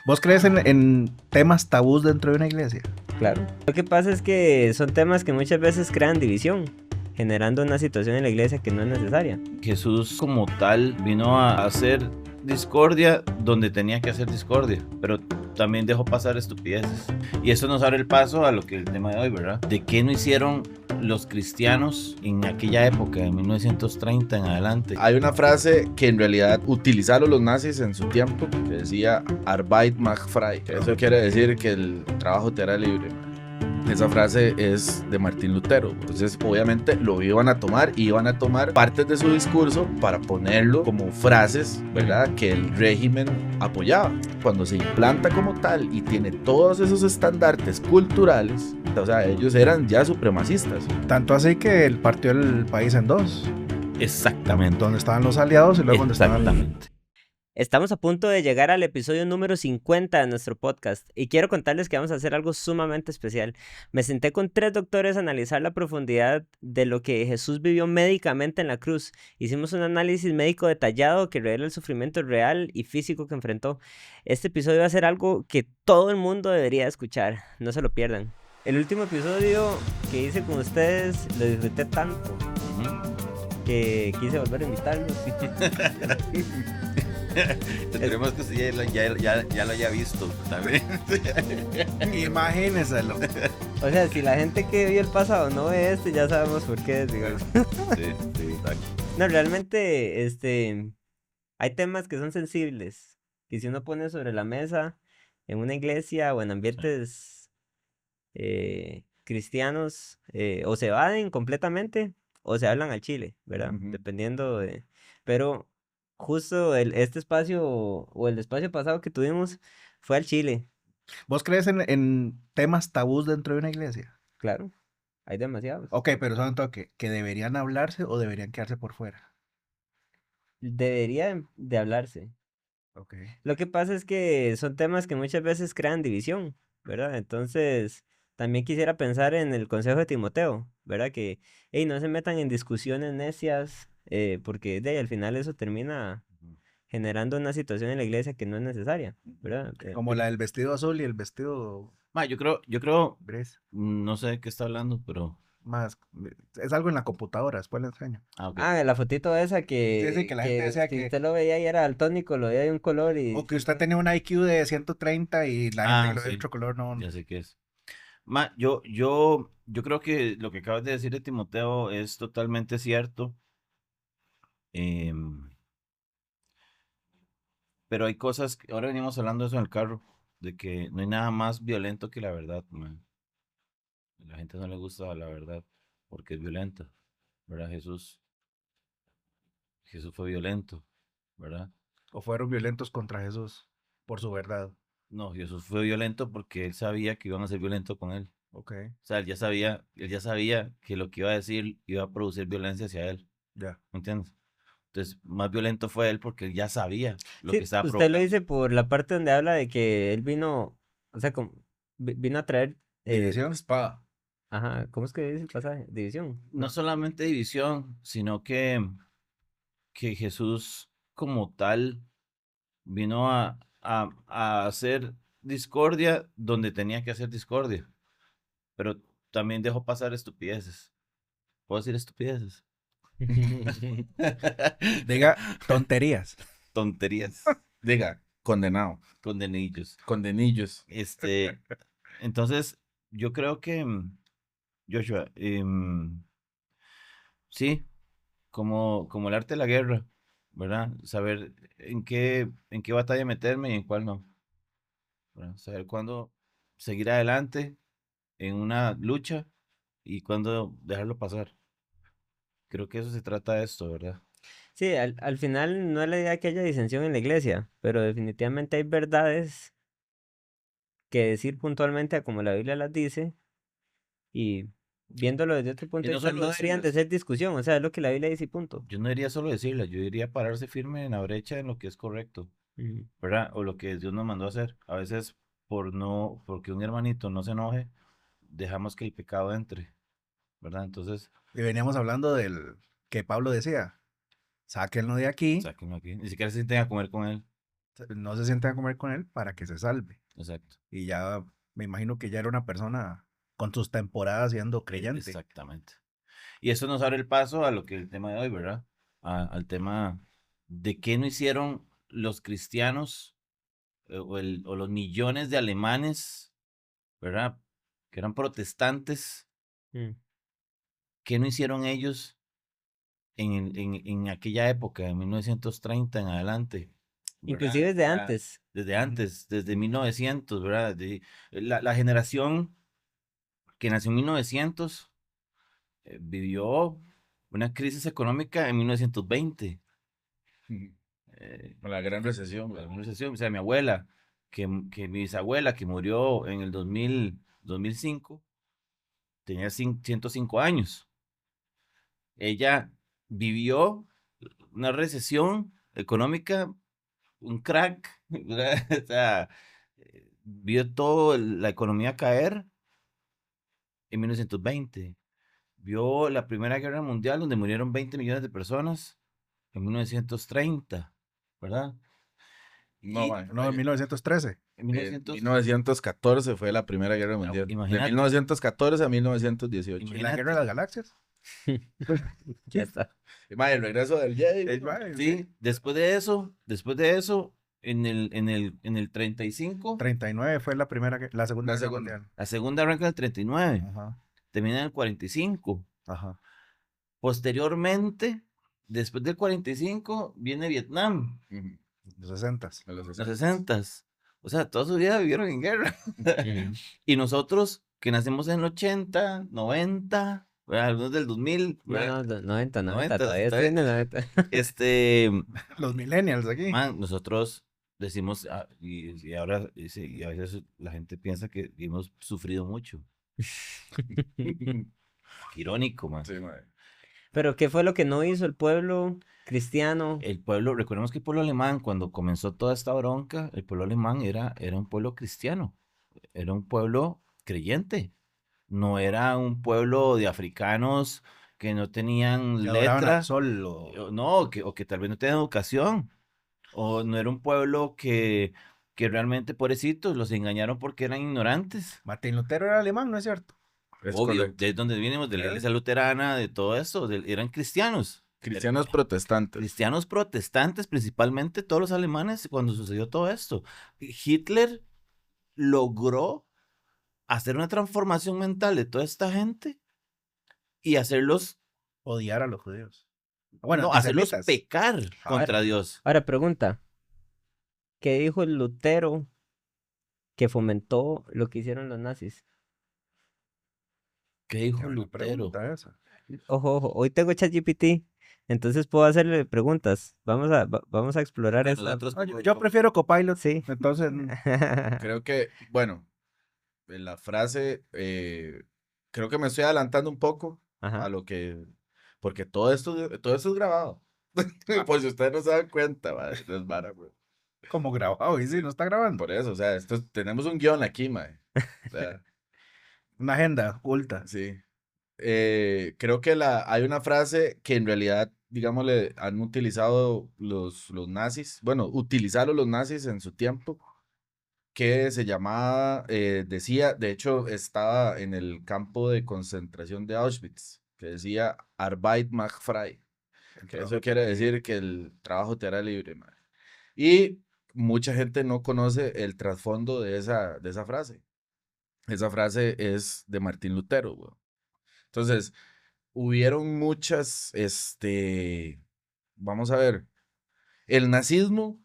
¿Vos crees en temas tabús dentro de una iglesia? Claro. Lo que pasa es que son temas que muchas veces crean división, generando una situación en la iglesia que no es necesaria. Jesús como tal vino a hacer discordia donde tenía que hacer discordia, pero también dejó pasar estupideces. Y eso nos abre el paso a lo que es el tema de hoy, ¿verdad? ¿De qué no hicieron los cristianos en aquella época, en 1930 en adelante? Hay una frase que en realidad utilizaron los nazis en su tiempo, que decía Arbeit macht frei. Eso quiere decir que el trabajo te hará libre. Esa frase es de Martín Lutero. Entonces, obviamente, lo iban a tomar y iban a tomar partes de su discurso para ponerlo como frases, ¿verdad?, que el régimen apoyaba. Cuando se implanta como tal y tiene todos esos estandartes culturales, o sea, ellos eran ya supremacistas. Tanto así que él partió el país en dos, Exactamente. donde estaban los aliados y luego donde estaban... Exactamente. Estamos a punto de llegar al episodio número 50 de nuestro podcast y quiero contarles que vamos a hacer algo sumamente especial. Me senté con 3 doctores a analizar la profundidad de lo que Jesús vivió médicamente en la cruz. Hicimos un análisis médico detallado que revela el sufrimiento real y físico que enfrentó. Este episodio va a ser algo que todo el mundo debería escuchar, no se lo pierdan. El último episodio que hice con ustedes lo disfruté tanto que quise volver a invitarlos. Esperemos que usted ya lo haya visto también. Imagínenselo. O sea, si la gente que vio el pasado no ve este, ya sabemos por qué, digamos. Sí, exacto. No, realmente, hay temas que son sensibles, que si uno pone sobre la mesa en una iglesia o en ambientes cristianos, o se evaden completamente o se hablan al chile, ¿verdad? Dependiendo de... Pero justo este espacio o el espacio pasado que tuvimos fue al chile, ¿Vos crees en temas tabús dentro de una iglesia? claro, hay demasiados. Ok, pero son toque, ¿que deberían hablarse o deberían quedarse por fuera? Debería de hablarse. Ok. Lo que pasa es que son temas que muchas veces crean división, ¿verdad? Entonces, también quisiera pensar en el consejo de Timoteo, ¿verdad? Que, hey, no se metan en discusiones necias, porque de ahí, al final eso termina generando una situación en la iglesia que no es necesaria, ¿verdad? Como la del vestido azul y el vestido Yo creo, gris. no sé de qué está hablando, pero... Más, es algo en la computadora, después le enseño. Ah, ok. La fotito esa Sí, sí, que la gente decía si que... usted lo veía y era daltónico, lo veía de un color O y... que usted tenía un IQ de 130 y la gente que lo ve de Sí, otro color no... ya sé qué es. Yo creo que lo que acabas de decir de Timoteo es totalmente cierto. em, pero hay cosas que ahora venimos hablando de eso en el carro, de que no hay nada más violento que la verdad, man. A la gente no le gusta la verdad porque es violenta, ¿verdad? Jesús fue violento, ¿verdad? O fueron violentos contra Jesús por su verdad. No, Jesús fue violento porque él sabía que iban a ser violentos con él. Ok, O sea, él ya sabía que lo que iba a decir iba a producir violencia hacia él, ya. ¿me entiendes? Entonces, más violento fue él porque él ya sabía lo que Sí, estaba usted lo provocando. dice por la parte donde habla de que él vino, o sea, como, vino a traer, División. Espada. ajá, ¿cómo es que dice el pasaje? División. No solamente división, sino que Jesús como tal vino a hacer discordia donde tenía que hacer discordia, pero también dejó pasar estupideces. ¿Puedo decir estupideces? Diga tonterías. Tonterías, Diga, condenado. condenillos. Condenillos. Entonces, yo creo que, Joshua, sí, como el arte de la guerra, ¿verdad? Saber en qué batalla meterme y en cuál no, ¿verdad? Saber cuándo seguir adelante en una lucha y cuándo dejarlo pasar. Creo que eso se trata de esto, ¿verdad? Sí, al final no es la idea que haya disensión en la iglesia, pero definitivamente hay verdades que decir puntualmente a como la Biblia las dice y viéndolo desde otro punto Y de no vista solo no deberían de decirlas, ser discusión, o sea, es lo que la Biblia dice y punto. yo no diría solo decirlas, yo diría pararse firme en la brecha en lo que es correcto, Ujú. ¿verdad? O lo que Dios nos mandó a hacer. A veces porque un hermanito no se enoje, dejamos que el pecado entre, ¿verdad? Entonces, Y veníamos hablando del que Pablo decía, sáquenlo de aquí. sáquenlo aquí. Ni siquiera se sienten a comer con él. No se sienten a comer con él para que se salve. Exacto. Y ya me imagino que ya era una persona con sus temporadas siendo creyente. Exactamente. Y eso nos abre el paso a lo que el tema de hoy, ¿verdad? Al tema de qué no hicieron los cristianos o los millones de alemanes, ¿verdad? Que eran protestantes, Mm. ¿qué no hicieron ellos en aquella época, en 1930 en adelante? Inclusive ¿Verdad? desde Ya antes. desde Ujú. antes, desde 1900, ¿verdad? La generación que nació en 1900 vivió una crisis económica en 1920. Con la gran recesión, La güey. Gran Recesión. O sea, mi abuela, que mi bisabuela, que murió en el 2005, tenía 105 años. Ella vivió una recesión económica, un crack, ¿verdad? O sea, vio toda la economía caer en 1920. Vio la Primera Guerra Mundial, donde murieron 20 millones de personas en 1930, ¿verdad? No, Y man, No, en 1913. en en 1900, 1914 fue la Primera Guerra Mundial. De imagínate, 1914 a 1918. ¿Y la guerra de imagínate. las galaxias? Ya está. Man, el regreso del Jedi. El güey. mae, Sí, después de eso, en el 35, 39 fue la segunda La guerra segunda. mundial. la segunda arranca en el 39, Ajá, termina en el 45. ajá. Posteriormente, después del 45, viene Vietnam, Ujú, Los 60. de los los 60. 60. O sea, toda su vida vivieron en guerra. Ujú. Y nosotros, que nacimos en el 80, 90, ¿verdad? Algunos del 2000, No, ¿verdad? no, 90, 90, 90, todavía estoy en el 90. Este, Los millennials aquí. man, nosotros decimos, y ahora, y a veces la gente piensa que hemos sufrido mucho. Irónico, man. Sí, man. Pero ¿qué fue lo que no hizo el pueblo cristiano? El pueblo, recordemos que el pueblo alemán, cuando comenzó toda esta bronca, el pueblo alemán era un pueblo cristiano, era un pueblo creyente, no era un pueblo de africanos que no tenían Que adoraban al letra, sol. no, o que tal vez no tenían educación, o no era un pueblo que realmente, pobrecitos, los engañaron porque eran ignorantes. Martín Lutero era alemán, ¿no es cierto? Es Obvio, correcto. de donde venimos, de la iglesia luterana, de todo eso, eran cristianos. Cristianos protestantes. Cristianos protestantes, principalmente todos los alemanes, cuando sucedió todo esto. Hitler logró hacer una transformación mental de toda esta gente y hacerlos, Odiar a los judíos. Bueno, no, hacerlos antisemitas. pecar contra Dios. Ahora pregunta, ¿qué dijo el Lutero que fomentó lo que hicieron los nazis? ¿Qué Qué dijo buena Lutero? pregunta esa. Ojo, ojo, hoy tengo ChatGPT, entonces puedo hacerle preguntas. Vamos a explorar Bueno, esta. nosotros No, yo prefiero Copilot. Sí. Entonces, Creo que, bueno, en la frase, creo que me estoy adelantando un poco Ajá. a lo que, porque todo esto es grabado. Por si ustedes no se dan cuenta, madre, es vara, güey. como grabado, y sí, no está grabando. Por eso, o sea, tenemos un guión aquí, mae. O sea, Una agenda oculta. sí. Creo que hay una frase que en realidad, digámosle, han utilizado los nazis, bueno, utilizaron los nazis en su tiempo, que se llamaba, decía, de hecho, estaba en el campo de concentración de Auschwitz, que decía Arbeit macht frei, que eso quiere decir que el trabajo te hará libre, mae. Y mucha gente no conoce el trasfondo de esa frase. Esa frase es de Martín Lutero, güey. Entonces, hubieron muchas, vamos a ver, el nazismo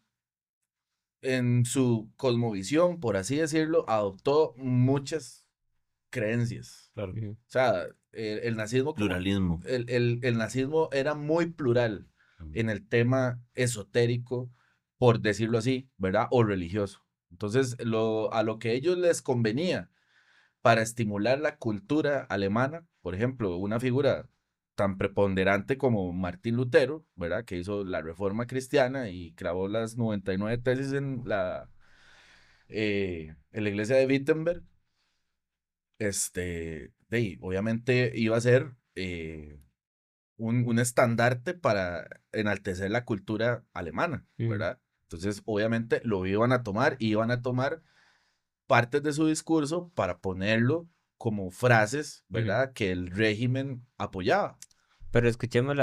en su cosmovisión, por así decirlo, adoptó muchas creencias. Claro. Ujú. O sea, el nazismo, Pluralismo. el nazismo era muy plural en el tema esotérico, por decirlo así, ¿verdad? O religioso. Entonces, a lo que ellos les convenía para estimular la cultura alemana, por ejemplo, una figura tan preponderante como Martín Lutero, ¿verdad? Que hizo la Reforma Cristiana y clavó las 99 tesis en la iglesia de Wittenberg, obviamente iba a ser un estandarte para enaltecer la cultura alemana, Mm. ¿verdad? Entonces, obviamente, lo iban a tomar y iban a tomar partes de su discurso para ponerlo como frases, ¿verdad? Que el régimen apoyaba. Pero escuchemos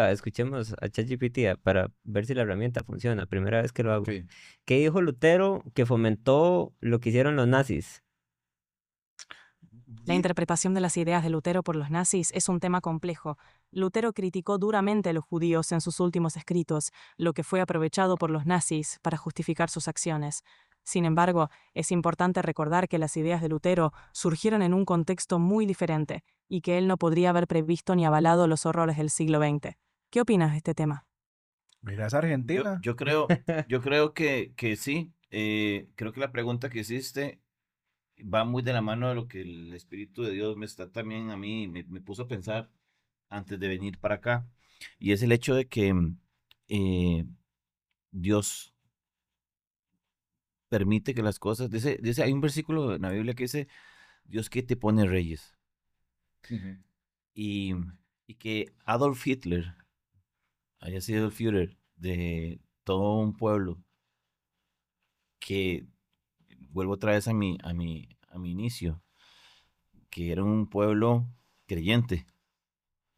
a ChatGPT para ver si la herramienta funciona. Primera vez que lo hago. Sí. ¿Qué dijo Lutero que fomentó lo que hicieron los nazis? La interpretación de las ideas de Lutero por los nazis es un tema complejo. Lutero criticó duramente a los judíos en sus últimos escritos, lo que fue aprovechado por los nazis para justificar sus acciones. Sin embargo, es importante recordar que las ideas de Lutero surgieron en un contexto muy diferente y que él no podría haber previsto ni avalado los horrores del siglo XX. ¿Qué opinas de este tema? Mira, es Yo, Argentina. yo creo, yo creo que sí. Creo que la pregunta que hiciste va muy de la mano de lo que el Espíritu de Dios me está también a mí, me puso a pensar antes de venir para acá. Y es el hecho de que eh, Dios permite que las cosas, hay un versículo en la Biblia que dice, Dios que te pone reyes. Y, y que Adolf Hitler haya sido el Führer de todo un pueblo que, vuelvo otra vez a mi inicio, que era un pueblo creyente,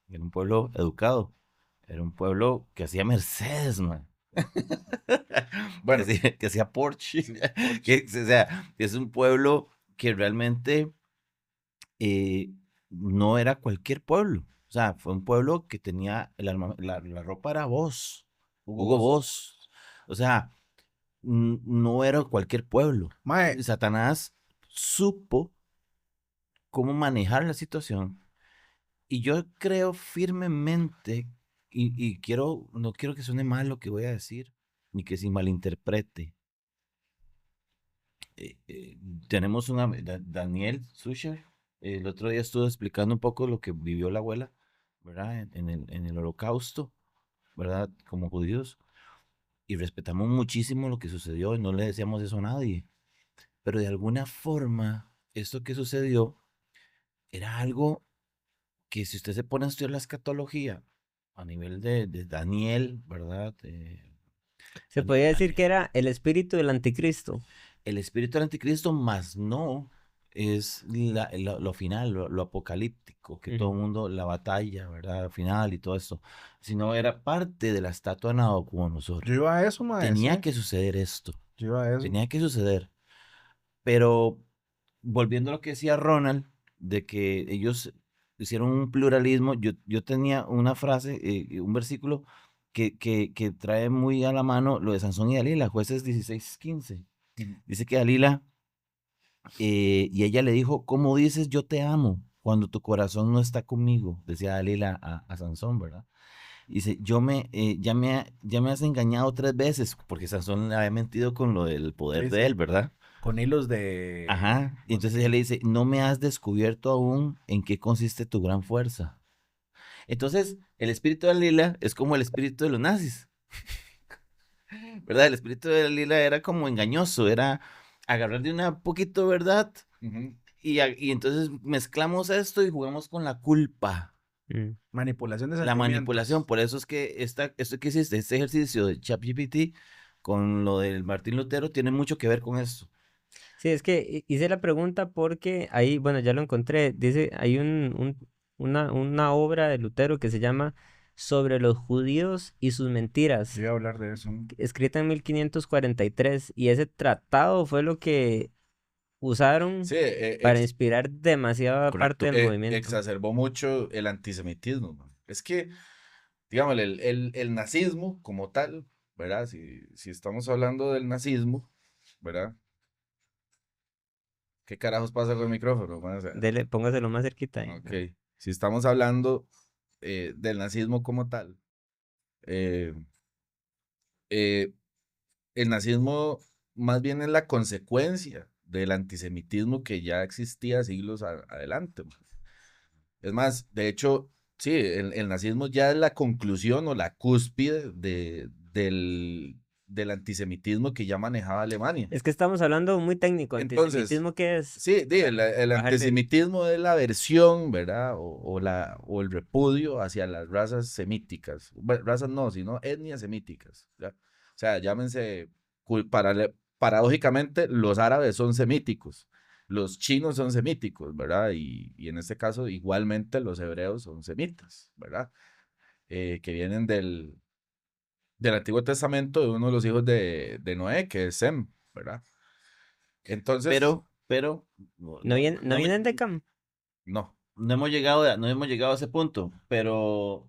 era un pueblo educado, era un pueblo que hacía Mercedes, man. Bueno, que hacía Porsche. sí, Porsche. O sea, es un pueblo que realmente eh, no era cualquier pueblo. O sea, fue un pueblo que tenía la ropa era Boss, Hugo Boss. O sea, no era cualquier pueblo. Mae, Satanás supo cómo manejar la situación. Y yo creo firmemente, y no quiero que suene mal lo que voy a decir, ni que se malinterprete. eh, eh, Tenemos Daniel Susher, el otro día estuvo explicando un poco lo que vivió la abuela, ¿verdad? En el holocausto, ¿verdad? Como judíos, y respetamos muchísimo lo que sucedió y no le decíamos eso a nadie, pero de alguna forma, esto que sucedió era algo que si usted se pone a estudiar la escatología a nivel de Daniel, ¿verdad? Se A ni- podría a decir ni- que era el espíritu del anticristo. el espíritu del anticristo, más no es lo final, lo apocalíptico, que todo el mundo, la batalla, ¿verdad? Final y todo esto, sino era parte de la estatua de Nabucodonosor. yo iba a eso, mae, Tenía sí. que suceder esto, Yo iba a eso. tenía que suceder. Pero volviendo a lo que decía Ronald, de que ellos hicieron un pluralismo, yo tenía una frase, un versículo que trae muy a la mano lo de Sansón y Dalila, Jueces 16:15. Dice que Dalila, y ella le dijo, ¿cómo dices yo te amo cuando tu corazón no está conmigo? Decía Dalila a Sansón, ¿verdad? Dice, ya me has engañado 3 veces, porque Sansón le había mentido con lo del poder Sí, de sí. él, ¿verdad? Con hilos de... Ajá. Y no sé entonces ella le dice, no me has descubierto aún en qué consiste tu gran fuerza. Entonces, el espíritu de Dalila es como el espíritu de los nazis, ¿verdad? El espíritu de Dalila era como engañoso, era agarrar de una poquito verdad y entonces mezclamos esto y jugamos con la culpa, Mm. manipulación de la sentimientos. manipulación. Por eso es que esto que hiciste, este ejercicio de ChatGPT con lo del Martín Lutero tiene mucho que ver con esto. Sí, es que hice la pregunta porque ahí, bueno, ya lo encontré. Dice, hay una obra de Lutero que se llama Sobre los judíos y sus mentiras, Yo iba a hablar de eso. escrita en 1543, y ese tratado fue lo que usaron Sí, para inspirar demasiada parte del movimiento. exacerbó mucho el antisemitismo, man. Es que, digamos, el nazismo como tal, ¿verdad? Si estamos hablando del nazismo, ¿verdad? ¿Qué carajos pasa con el micrófono, man? O sea, Póngaselo más cerquita ahí. ok. Si estamos hablando del nazismo como tal, eh, eh, el nazismo más bien es la consecuencia del antisemitismo que ya existía siglos adelante, man. Es más, de hecho, sí, el nazismo ya es la conclusión o la cúspide del antisemitismo que ya manejaba Alemania. Es que estamos hablando muy técnico. Entonces, ¿Antisemitismo qué es? sí, el Bajar de- antisemitismo es la aversión, ¿verdad? O el repudio hacia las razas semíticas. Bueno, razas no, sino etnias semíticas, ¿ya? O sea, llámense paradójicamente, los árabes son semíticos, los chinos son semíticos, ¿verdad? Y en este caso, igualmente, los hebreos son semitas, ¿verdad? Que vienen del Antiguo Testamento de uno de los hijos de Noé, que es Sem, ¿verdad? Entonces, Pero, ¿No, no, no me- vienen de Cam? no, no hemos llegado a ese punto, pero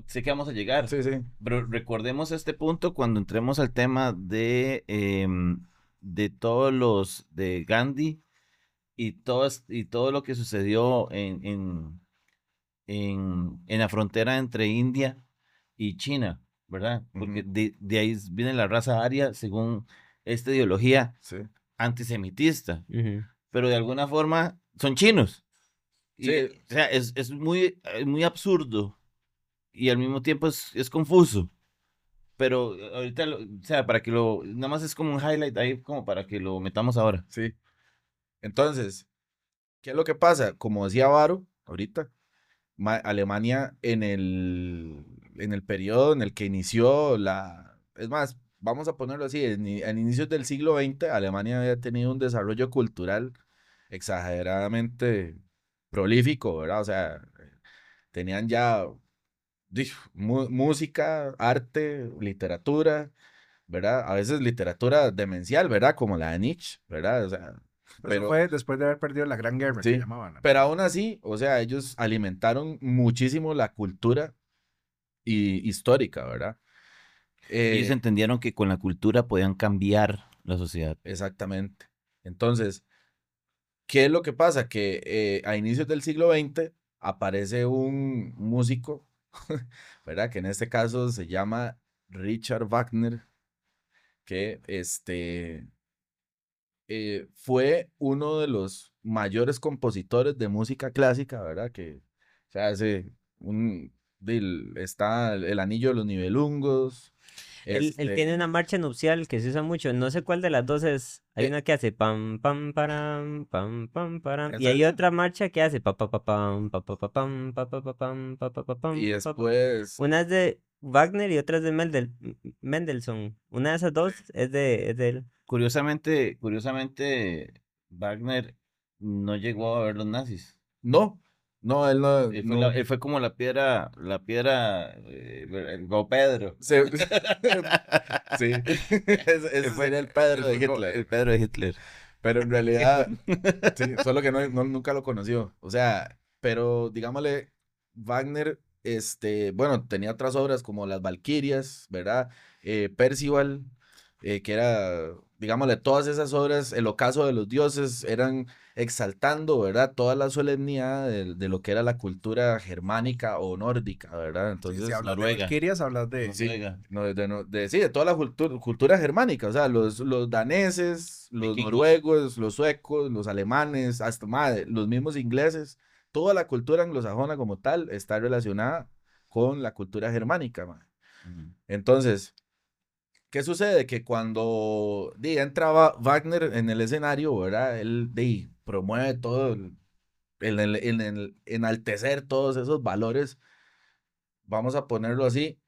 sé que vamos a llegar. sí, sí, Pero recordemos este punto cuando entremos al tema de todos los de Gandhi y todo lo que sucedió en la frontera entre India y China, ¿verdad? Porque Ujú. de ahí viene la raza aria según esta ideología Sí, antisemitista, Ujú. pero de alguna forma son chinos. Y, sí, o sea, es muy absurdo y al mismo tiempo es confuso. Pero ahorita, o sea, nada más es como un highlight ahí como para que lo metamos ahora. sí. Entonces, ¿qué es lo que pasa? Como decía Varo ahorita, Alemania en el periodo en el que inició es más, vamos a ponerlo así, en inicios del siglo XX, Alemania había tenido un desarrollo cultural exageradamente prolífico, ¿verdad? O sea, tenían ya música, arte, literatura, ¿verdad? A veces literatura demencial, ¿verdad? Como la de Nietzsche, ¿verdad? O sea, Pero eso pero fue después de haber perdido la Gran Guerra, que sí, llamaban. pero aún así, o sea, ellos alimentaron muchísimo la cultura histórica, ¿verdad? Ellos Eh, entendieron que con la cultura podían cambiar la sociedad. exactamente. Entonces, ¿qué es lo que pasa? Que a inicios del siglo XX aparece un músico, ¿verdad? Que en este caso se llama Richard Wagner, que fue uno de los mayores compositores de música clásica, ¿verdad? Que se hace está el Anillo de los Nibelungos, Él tiene una marcha nupcial que se usa mucho. No sé cuál de las dos es. Hay eh, una que hace pam, pam, param, pam, pam, param. Y Esa hay es- otra marcha que hace pa, pa, pa, pam, pa, pa, pa, pam, pa, pa, pa, pam, pa, pa, pa, y pam, pa, pa. después, Una es de Wagner y otra es de Mendelssohn. Una de esas dos es de él. Curiosamente, Wagner no llegó a ver los nazis. no, no, él no, no, Él fue como el Go Pedro. sí, ese sería el Pedro de Él fue como Hitler, el Pedro de Hitler. pero en realidad, sí, solo que nunca lo conoció, o sea, pero digámosle, Wagner, bueno, tenía otras obras como Las Valquirias, ¿verdad? Percival, que era, digámosle, todas esas obras, El ocaso de los dioses, eran exaltando, ¿verdad? Toda la solemnidad de lo que era la cultura germánica o nórdica, ¿verdad? Sí, si Entonces, hablas de Noruega. Valquirias, hablas de... sí, Noruega. no, sí, de toda la cultura germánica, o sea, los daneses, los Vikingos. noruegos, los suecos, los alemanes, hasta madre, los mismos ingleses, toda la cultura anglosajona como tal está relacionada con la cultura germánica, madre. Ujú. Entonces, ¿qué sucede? Que cuando entra Wagner en el escenario, ¿verdad? Él promueve todo enaltecer todos esos valores, vamos a ponerlo así,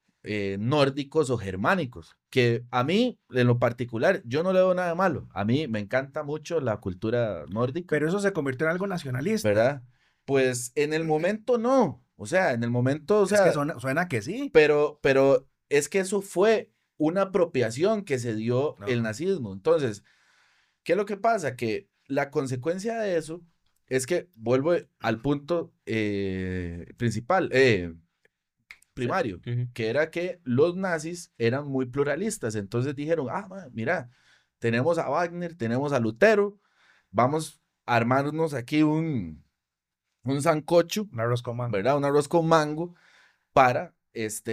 nórdicos o germánicos, que a mí, en lo particular, yo no le veo nada malo. A mí me encanta mucho la cultura nórdica, Pero eso se convirtió en algo nacionalista. ¿verdad? Pues en el momento no, o sea, en el momento, o Es que sea, suena que sí. pero es que eso fue una apropiación que se dio el No. nazismo. Entonces, ¿qué es lo que pasa? Que la consecuencia de eso es que vuelvo al punto principal, Sí. primario, Ujú. que era que los nazis eran muy pluralistas. Entonces dijeron, mira, tenemos a Wagner, tenemos a Lutero, vamos a armarnos aquí un sancocho, Un arroz con mango. ¿verdad? Un arroz con mango para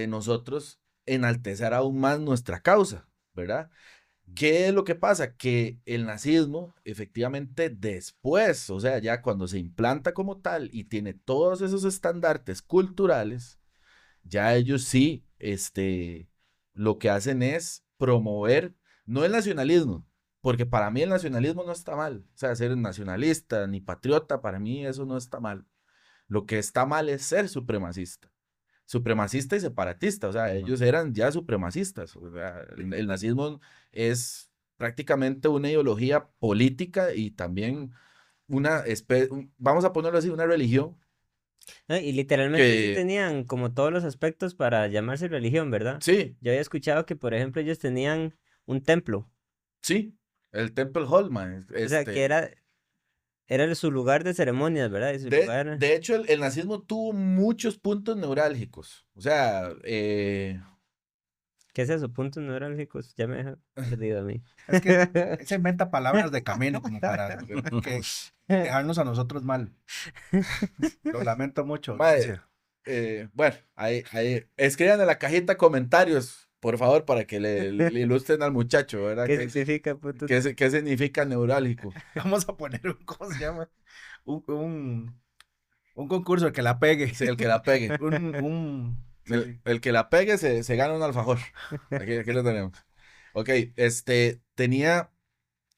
nosotros enaltecer aún más nuestra causa, ¿verdad? ¿Qué es lo que pasa? Que el nazismo, efectivamente, después, o sea, ya cuando se implanta como tal y tiene todos esos estandartes culturales, ya ellos sí, lo que hacen es promover, no el nacionalismo, porque para mí el nacionalismo no está mal, o sea, ser nacionalista ni patriota, para mí eso no está mal. Lo que está mal es ser supremacista. supremacista y separatista, o sea, ellos eran ya supremacistas, o sea, el nazismo es prácticamente una ideología política y también vamos a ponerlo así, una religión No, y literalmente sí que, tenían como todos los aspectos para llamarse religión, ¿verdad? sí, Yo había escuchado que, por ejemplo, ellos tenían un templo, sí, el Temple Hall, man, o sea, que era su lugar de ceremonias, ¿verdad? Y su lugar... de hecho, el nazismo tuvo muchos puntos neurálgicos, o sea, ¿Qué es eso? Puntos neurálgicos. Ya me deja perdido a mí. Es que él se inventa palabras de camino como para que dejarnos a nosotros mal. Lo lamento mucho. mae, audiencia. bueno, escriban en la cajita comentarios, por favor, para que le ilustren al muchacho, ¿verdad? ¿Qué significa puntos? ¿Qué significa neurálgico? Vamos a poner ¿cómo se llama? Un concurso, el que la pegue. Sí, el que la pegue. Sí, sí. El que la pegue se gana un alfajor. Aquí lo tenemos. Ok, tenía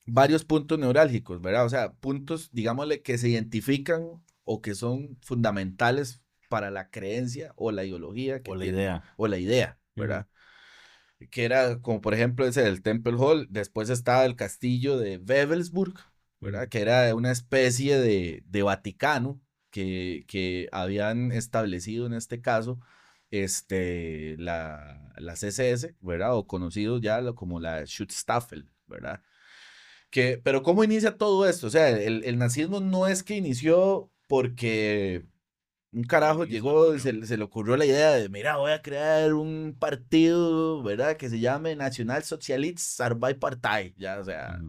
varios puntos neurálgicos, ¿verdad? O sea, puntos, digámosle, que se identifican o que son fundamentales para la creencia o la ideología que O la tiene, idea. o la idea, ¿verdad? Que era como, por ejemplo, ese del Temple Hall. Después estaba el castillo de Wewelsburg, ¿verdad? Que era una especie de Vaticano que habían establecido en este caso la CSS, ¿verdad? O conocido ya como la Schutzstaffel, ¿verdad? Pero ¿cómo inicia todo esto? O sea, el nazismo no es que inició porque un carajo llegó y se le ocurrió la idea de, mira, voy a crear un partido, ¿verdad? Que se llame National Socialist Partei, ya, o sea,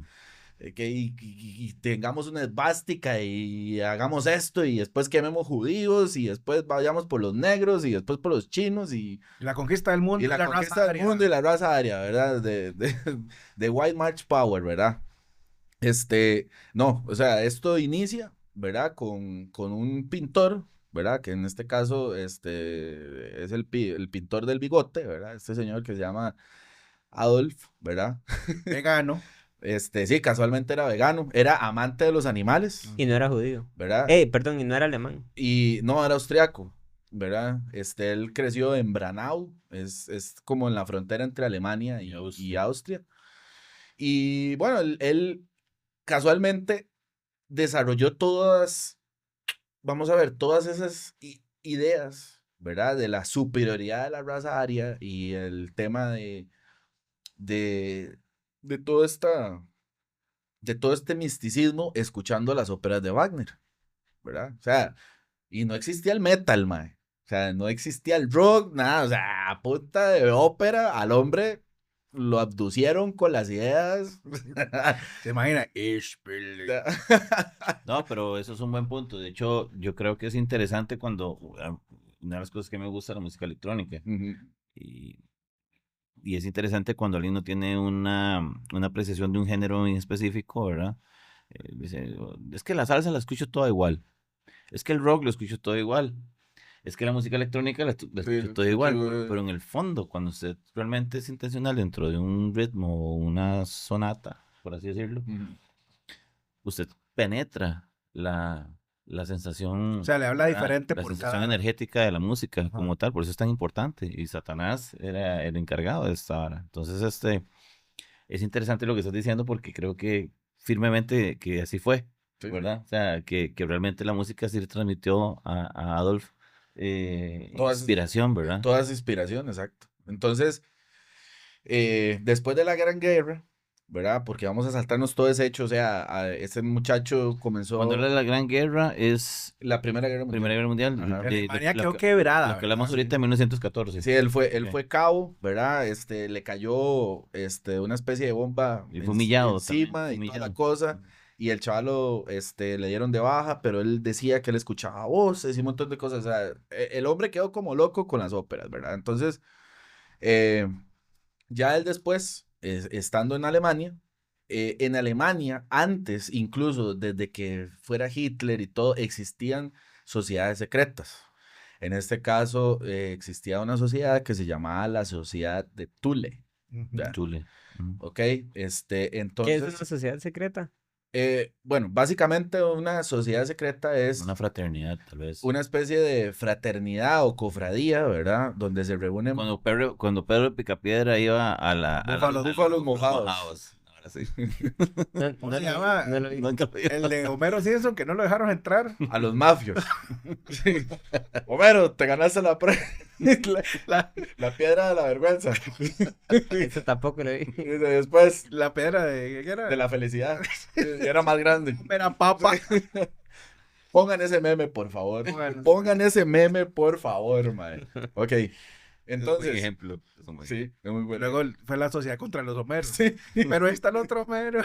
y tengamos una esvástica y hagamos esto y después quememos judíos y después vayamos por los negros y después por los chinos y La conquista del mundo. y la raza conquista del aria. mundo y la raza aria, ¿verdad? De White March Power, ¿verdad? No, o sea, esto inicia, ¿verdad? Con un pintor, ¿verdad? Que en este caso, es el pintor del bigote, ¿verdad? Este señor que se llama Adolf, ¿verdad? Vegano. Sí, casualmente era vegano, era amante de los animales, Y no era judío. ¿verdad? Perdón, y no era alemán. Y no, era austriaco, ¿verdad? Él creció en Branau, es como en la frontera entre Alemania y Austria. Y bueno, él casualmente desarrolló vamos a ver, todas esas ideas, ¿verdad? De la superioridad de la raza aria y el tema de, de todo de todo este misticismo escuchando las óperas de Wagner, ¿verdad? O sea, y no existía el metal, mae. O sea, no existía el rock, nada, o sea, a punta de ópera al hombre lo abducieron con las ideas. Se imagina. No, pero eso es un buen punto. De hecho, yo creo que es interesante cuando una de las cosas que me gusta es la música electrónica. Ujú. Y es interesante cuando alguien no tiene una apreciación de un género en específico, ¿verdad? Dice, es que la salsa la escucho toda igual. Es que el rock lo escucho todo igual. Es que la música electrónica la escucho todo igual. Pero en el fondo, cuando usted realmente es intencional dentro de un ritmo o una sonata, por así decirlo, usted penetra la sensación, O sea, le habla ¿verdad? diferente La por sensación cada. energética de la música Ajá. como tal, por eso es tan importante. Y Satanás era el encargado de esta vara. Entonces, es interesante lo que estás diciendo porque creo que firmemente que así fue, Sí. ¿verdad? O sea, que realmente la música sí le transmitió a Adolf inspiración, ¿verdad? Todas inspiración, exacto. Entonces, después de la Gran Guerra, ¿verdad? Porque vamos a saltarnos todo ese hecho, o sea, ese muchacho comenzó Cuando habla de la Gran Guerra es la Primera Guerra Mundial. Primera Guerra Mundial, Ajá. Alemania lo quedó que- quebrada. lo que hablamos ¿verdad? ahorita en 1914. Sí, él Ok. fue cabo, ¿verdad? Le cayó una especie de bomba Y fue humillado encima también, y toda la humillado. cosa. Y el chavalo le dieron de baja, pero él decía que él escuchaba voces y un montón de cosas. O sea, el hombre quedó como loco con las óperas, ¿verdad? Entonces, eh, ya él después, estando en Alemania, antes, incluso desde que fuera Hitler y todo, existían sociedades secretas. En este caso, existía una sociedad que se llamaba la Sociedad de Thule. Ujú. ¿Ya? Chule. ¿Ok? ¿Qué es una Entonces, sociedad secreta? Bueno, básicamente una sociedad secreta es Una fraternidad, tal vez. una especie de fraternidad o cofradía, ¿verdad? Donde se reúnen Cuando Pedro Picapiedra iba a la... búfalos mojados. Ahora sí. ¿Cómo se llama? No lo vi. Nunca lo vi. El de Homero Simpson, que no lo dejaron entrar. A los mafios. Sí. Homero, te ganaste la piedra de la vergüenza. Eso tampoco lo vi. Y después La piedra de... ¿qué era? de la felicidad. Era más grande. Era papa. Pongan ese meme, por favor. Pónganlo. Pongan ese meme, por favor, mae. Ok. Buen Entonces, ejemplo. Es un buen sí, es muy bueno. Luego fue la sociedad contra los Homeros. Pero ahí está el otro Homero.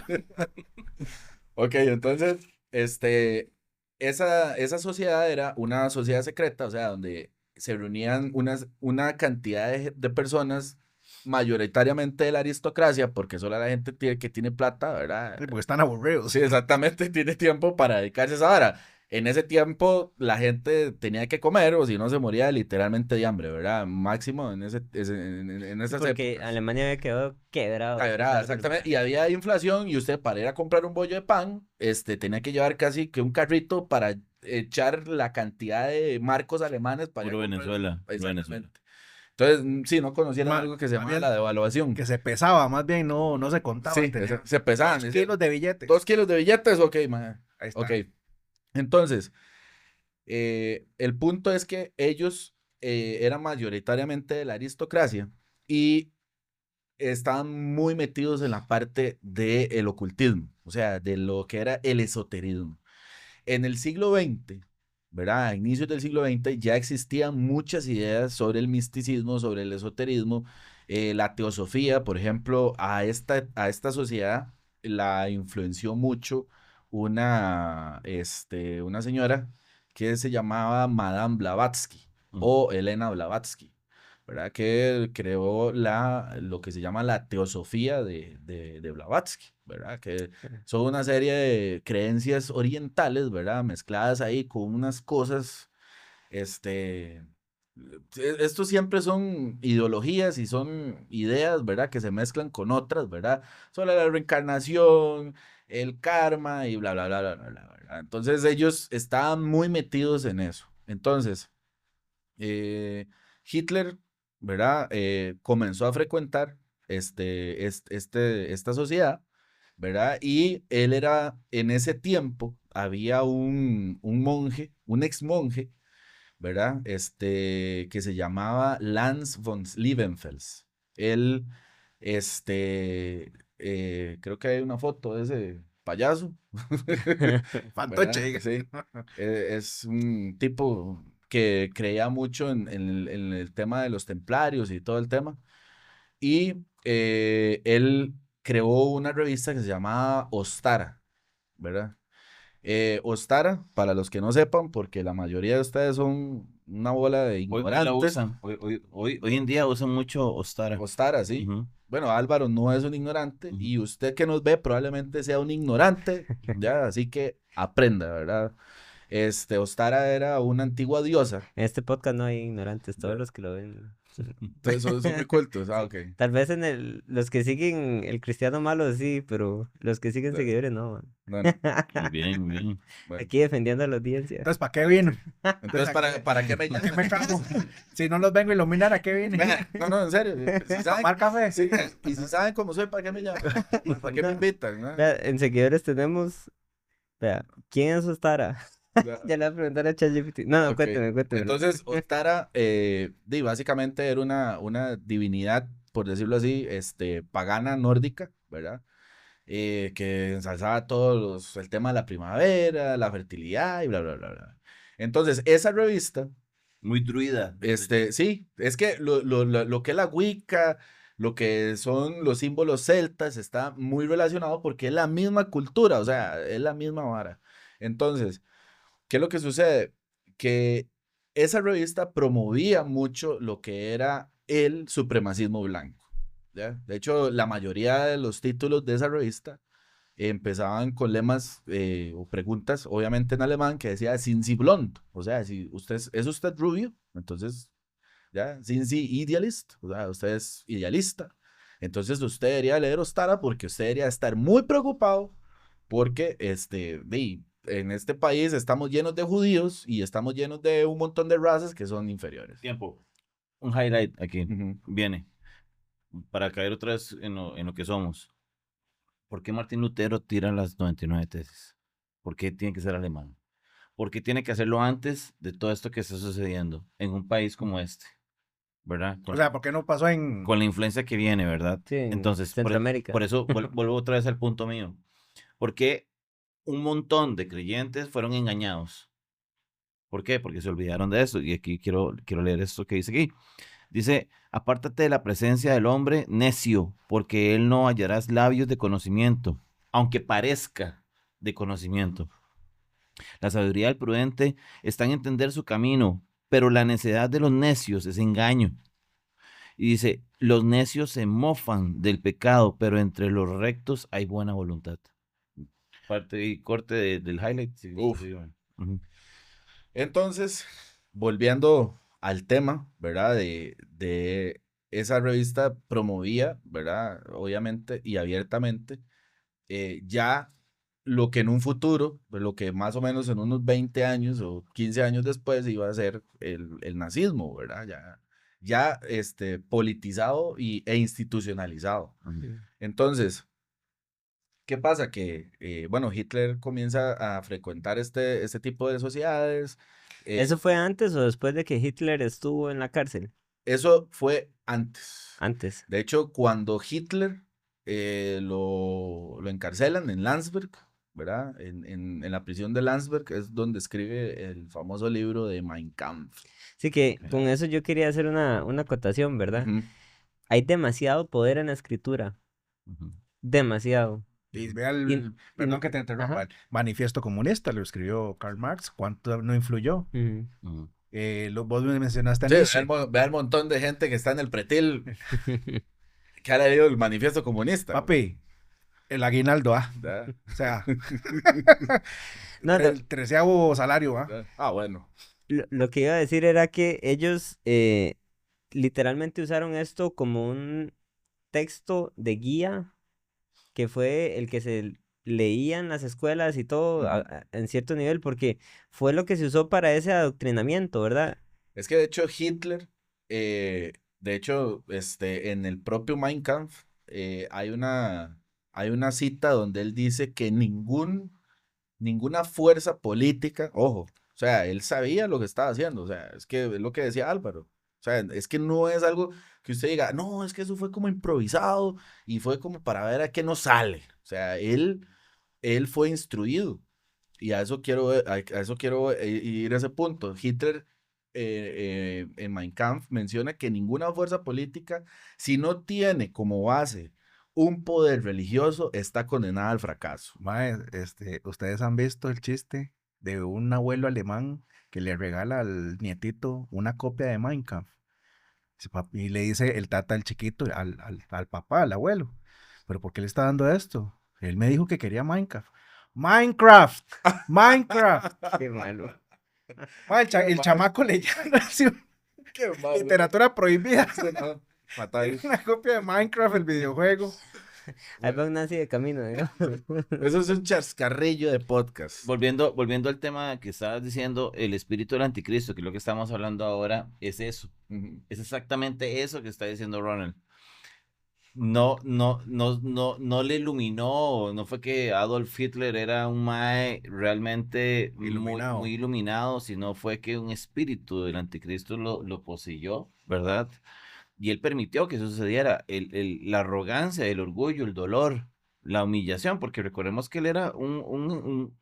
Ok, entonces, esa sociedad era una sociedad secreta, o sea, donde se reunían una cantidad de personas, mayoritariamente de la aristocracia, porque solo la gente que tiene plata, ¿verdad? Sí, porque están aburridos. Sí, exactamente, tiene tiempo para dedicarse a esa vara. En ese tiempo la gente tenía que comer o si no se moría literalmente de hambre, ¿verdad? Máximo en esas Porque épocas. Alemania había quedado quebrado. Quebrada, exactamente. Y había inflación y usted para ir a comprar un bollo de pan, tenía que llevar casi que un carrito para echar la cantidad de marcos alemanes para ir Puro a comprar. Venezuela. Puro Exactamente. Venezuela. Entonces, sí, no conocieron Ma- algo que se más llama bien la devaluación. Que se pesaba, más bien, no se contaba. Sí, tenía se pesaban. 2 kilos de billetes. 2 kilos de billetes, ok, man. Ahí está. Ok. Entonces, el punto es que ellos eran mayoritariamente de la aristocracia y estaban muy metidos en la parte del ocultismo, o sea, de lo que era el esoterismo. En el siglo XX, ¿verdad? A inicios del siglo XX ya existían muchas ideas sobre el misticismo, sobre el esoterismo, la teosofía, por ejemplo, a esta sociedad la influenció mucho una señora que se llamaba Madame Blavatsky o Elena Blavatsky, ¿verdad? Que creó lo que se llama la teosofía de Blavatsky, ¿verdad? Que son una serie de creencias orientales, ¿verdad? Mezcladas ahí con unas cosas, estos siempre son ideologías y son ideas, ¿verdad? Que se mezclan con otras, ¿verdad? Sobre la reencarnación, el karma y bla, bla, bla, bla, bla, bla, ¿verdad? Entonces ellos estaban muy metidos en eso. Entonces, Hitler, ¿verdad? Comenzó a frecuentar esta sociedad, ¿verdad? Y él era, en ese tiempo, había un monje, un ex monje, ¿verdad? Que se llamaba Lanz von Liebenfels. Él, creo que hay una foto de ese payaso. Fantoche. ¿Verdad? Sí. Es un tipo que creía mucho en el tema de los templarios y todo el tema. Y él creó una revista que se llamaba Ostara, ¿verdad? Ostara, para los que no sepan, porque la mayoría de ustedes son una bola de Hoy la ignorantes. usan. Hoy en día usan mucho Ostara. Ostara, sí. Ujú. Bueno, Álvaro no es un ignorante Ujú. y usted que nos ve probablemente sea un ignorante, ya, así que aprenda, ¿verdad? Ostara era una antigua diosa. En este podcast no hay ignorantes, todos los que lo ven. Entonces son muy cultos. Ok. Tal vez los que siguen el cristiano malo sí, pero los que siguen Claro. seguidores no, man. Bueno, Muy bien, muy bien. bueno. Aquí defendiendo a la audiencia. Entonces, ¿para qué vino? Entonces, ¿para qué me ¿Para qué me cago? Si no los vengo a iluminar, ¿a qué vine? No, en serio. Si saben, ¿Tomar café? sí, y si saben cómo soy, ¿para qué me llaman? ¿Para qué me invitan? ¿No? Vea, en seguidores tenemos. Vea, ¿quién es Ostara? Ya le voy a preguntar a ChatGPT. No, Ok. cuénteme. Entonces, Ostara, básicamente era una divinidad, por decirlo así, pagana nórdica, ¿verdad? Que ensalzaba el tema de la primavera, la fertilidad y bla, bla, bla, bla. Entonces, esa revista, Muy druida. sí, es que lo que es la Wicca, lo que son los símbolos celtas, está muy relacionado porque es la misma cultura, o sea, es la misma vara. Entonces, ¿qué es lo que sucede? Que esa revista promovía mucho lo que era el supremacismo blanco, ¿ya? De hecho, la mayoría de los títulos de esa revista empezaban con lemas o preguntas, obviamente en alemán, que decía "Sind Sie blond?", o sea, si ¿es usted rubio? Entonces, ¿ya? "Sind Sie Idealist?", o sea, usted es idealista. Entonces usted debería leer Ostara porque usted debería estar muy preocupado porque en este país estamos llenos de judíos y estamos llenos de un montón de razas que son inferiores. Tiempo. Un highlight aquí. Ujú. Viene. Para caer otra vez en lo que somos. ¿Por qué Martín Lutero tira las 99 tesis? ¿Por qué tiene que ser alemán? ¿Por qué tiene que hacerlo antes de todo esto que está sucediendo en un país como este? ¿Verdad? O sea, ¿por qué no pasó en...? Con la influencia que viene, ¿verdad? Sí, en Entonces, Centroamérica. por eso vuelvo otra vez al punto mío. Porque un montón de creyentes fueron engañados. ¿Por qué? Porque se olvidaron de eso. Y aquí quiero leer esto que dice aquí. Dice, apártate de la presencia del hombre necio, porque él no hallarás labios de conocimiento, aunque parezca de conocimiento. La sabiduría del prudente está en entender su camino, pero la necedad de los necios es engaño. Y dice, los necios se mofan del pecado, pero entre los rectos hay buena voluntad. Parte y corte del highlight. Sí, Uf. sí, bueno. Ujú. Entonces, volviendo al tema, ¿verdad? De esa revista promovía, ¿verdad? Obviamente y abiertamente, ya lo que en un futuro, pues, lo que más o menos en unos 20 años o 15 años después iba a ser el nazismo, ¿verdad? Ya politizado e institucionalizado. Entonces, ¿qué pasa? Que, bueno, Hitler comienza a frecuentar este tipo de sociedades. ¿Eso fue antes o después de que Hitler estuvo en la cárcel? Eso fue antes. Antes. De hecho, cuando Hitler lo encarcelan en Landsberg, ¿verdad? En la prisión de Landsberg es donde escribe el famoso libro de Mein Kampf. Sí que con eso yo quería hacer una acotación, ¿verdad? Ujú. Hay demasiado poder en la escritura. Ujú. Demasiado. Y vea Y perdón no- que te interrumpa, ajá. el Manifiesto Comunista lo escribió Karl Marx. ¿Cuánto no influyó? Ujú. Ujú. Vos me mencionaste a Sí, Nietzsche. vea el montón de gente que está en el pretil que ha leído el manifiesto comunista. Papi, el aguinaldo, ¿Verdad? o sea, No, el 13º salario, ¿Verdad? Ah, bueno. lo que iba a decir era que ellos literalmente usaron esto como un texto de guía que fue el que se leía en las escuelas y todo en cierto nivel, porque fue lo que se usó para ese adoctrinamiento, ¿verdad? Es que de hecho Hitler, en el propio Mein Kampf, hay una cita donde él dice que ninguna fuerza política, ojo, o sea, él sabía lo que estaba haciendo, o sea, es que es lo que decía Álvaro, o sea, es que no es algo que usted diga, no, es que eso fue como improvisado y fue como para ver a qué nos sale, o sea, él fue instruido. Y a eso quiero ir a ese punto. Hitler en Mein Kampf menciona que ninguna fuerza política, si no tiene como base un poder religioso, está condenada al fracaso. Mae, ustedes han visto el chiste de un abuelo alemán que le regala al nietito una copia de Minecraft. Y le dice el tata al chiquito, al papá, al abuelo, ¿pero por qué le está dando esto? Él me dijo que quería Minecraft. Minecraft, Minecraft. Qué malo. Mae, el chamaco le llama así, Qué malo. literatura prohibida. Fatal. Una copia de Minecraft, el videojuego. Ahí va un nazi de camino, ¿no? Eso es un chascarrillo de podcast. Volviendo al tema que estabas diciendo, el espíritu del anticristo, que es lo que estamos hablando ahora, es eso. Ujú. Es exactamente eso que está diciendo Ronald. No le iluminó, no fue que Adolf Hitler era un mae realmente Iluminado. muy iluminado, sino fue que un espíritu del anticristo lo poseyó, ¿verdad? Y él permitió que eso sucediera. La arrogancia, el orgullo, el dolor, la humillación, porque recordemos que él era un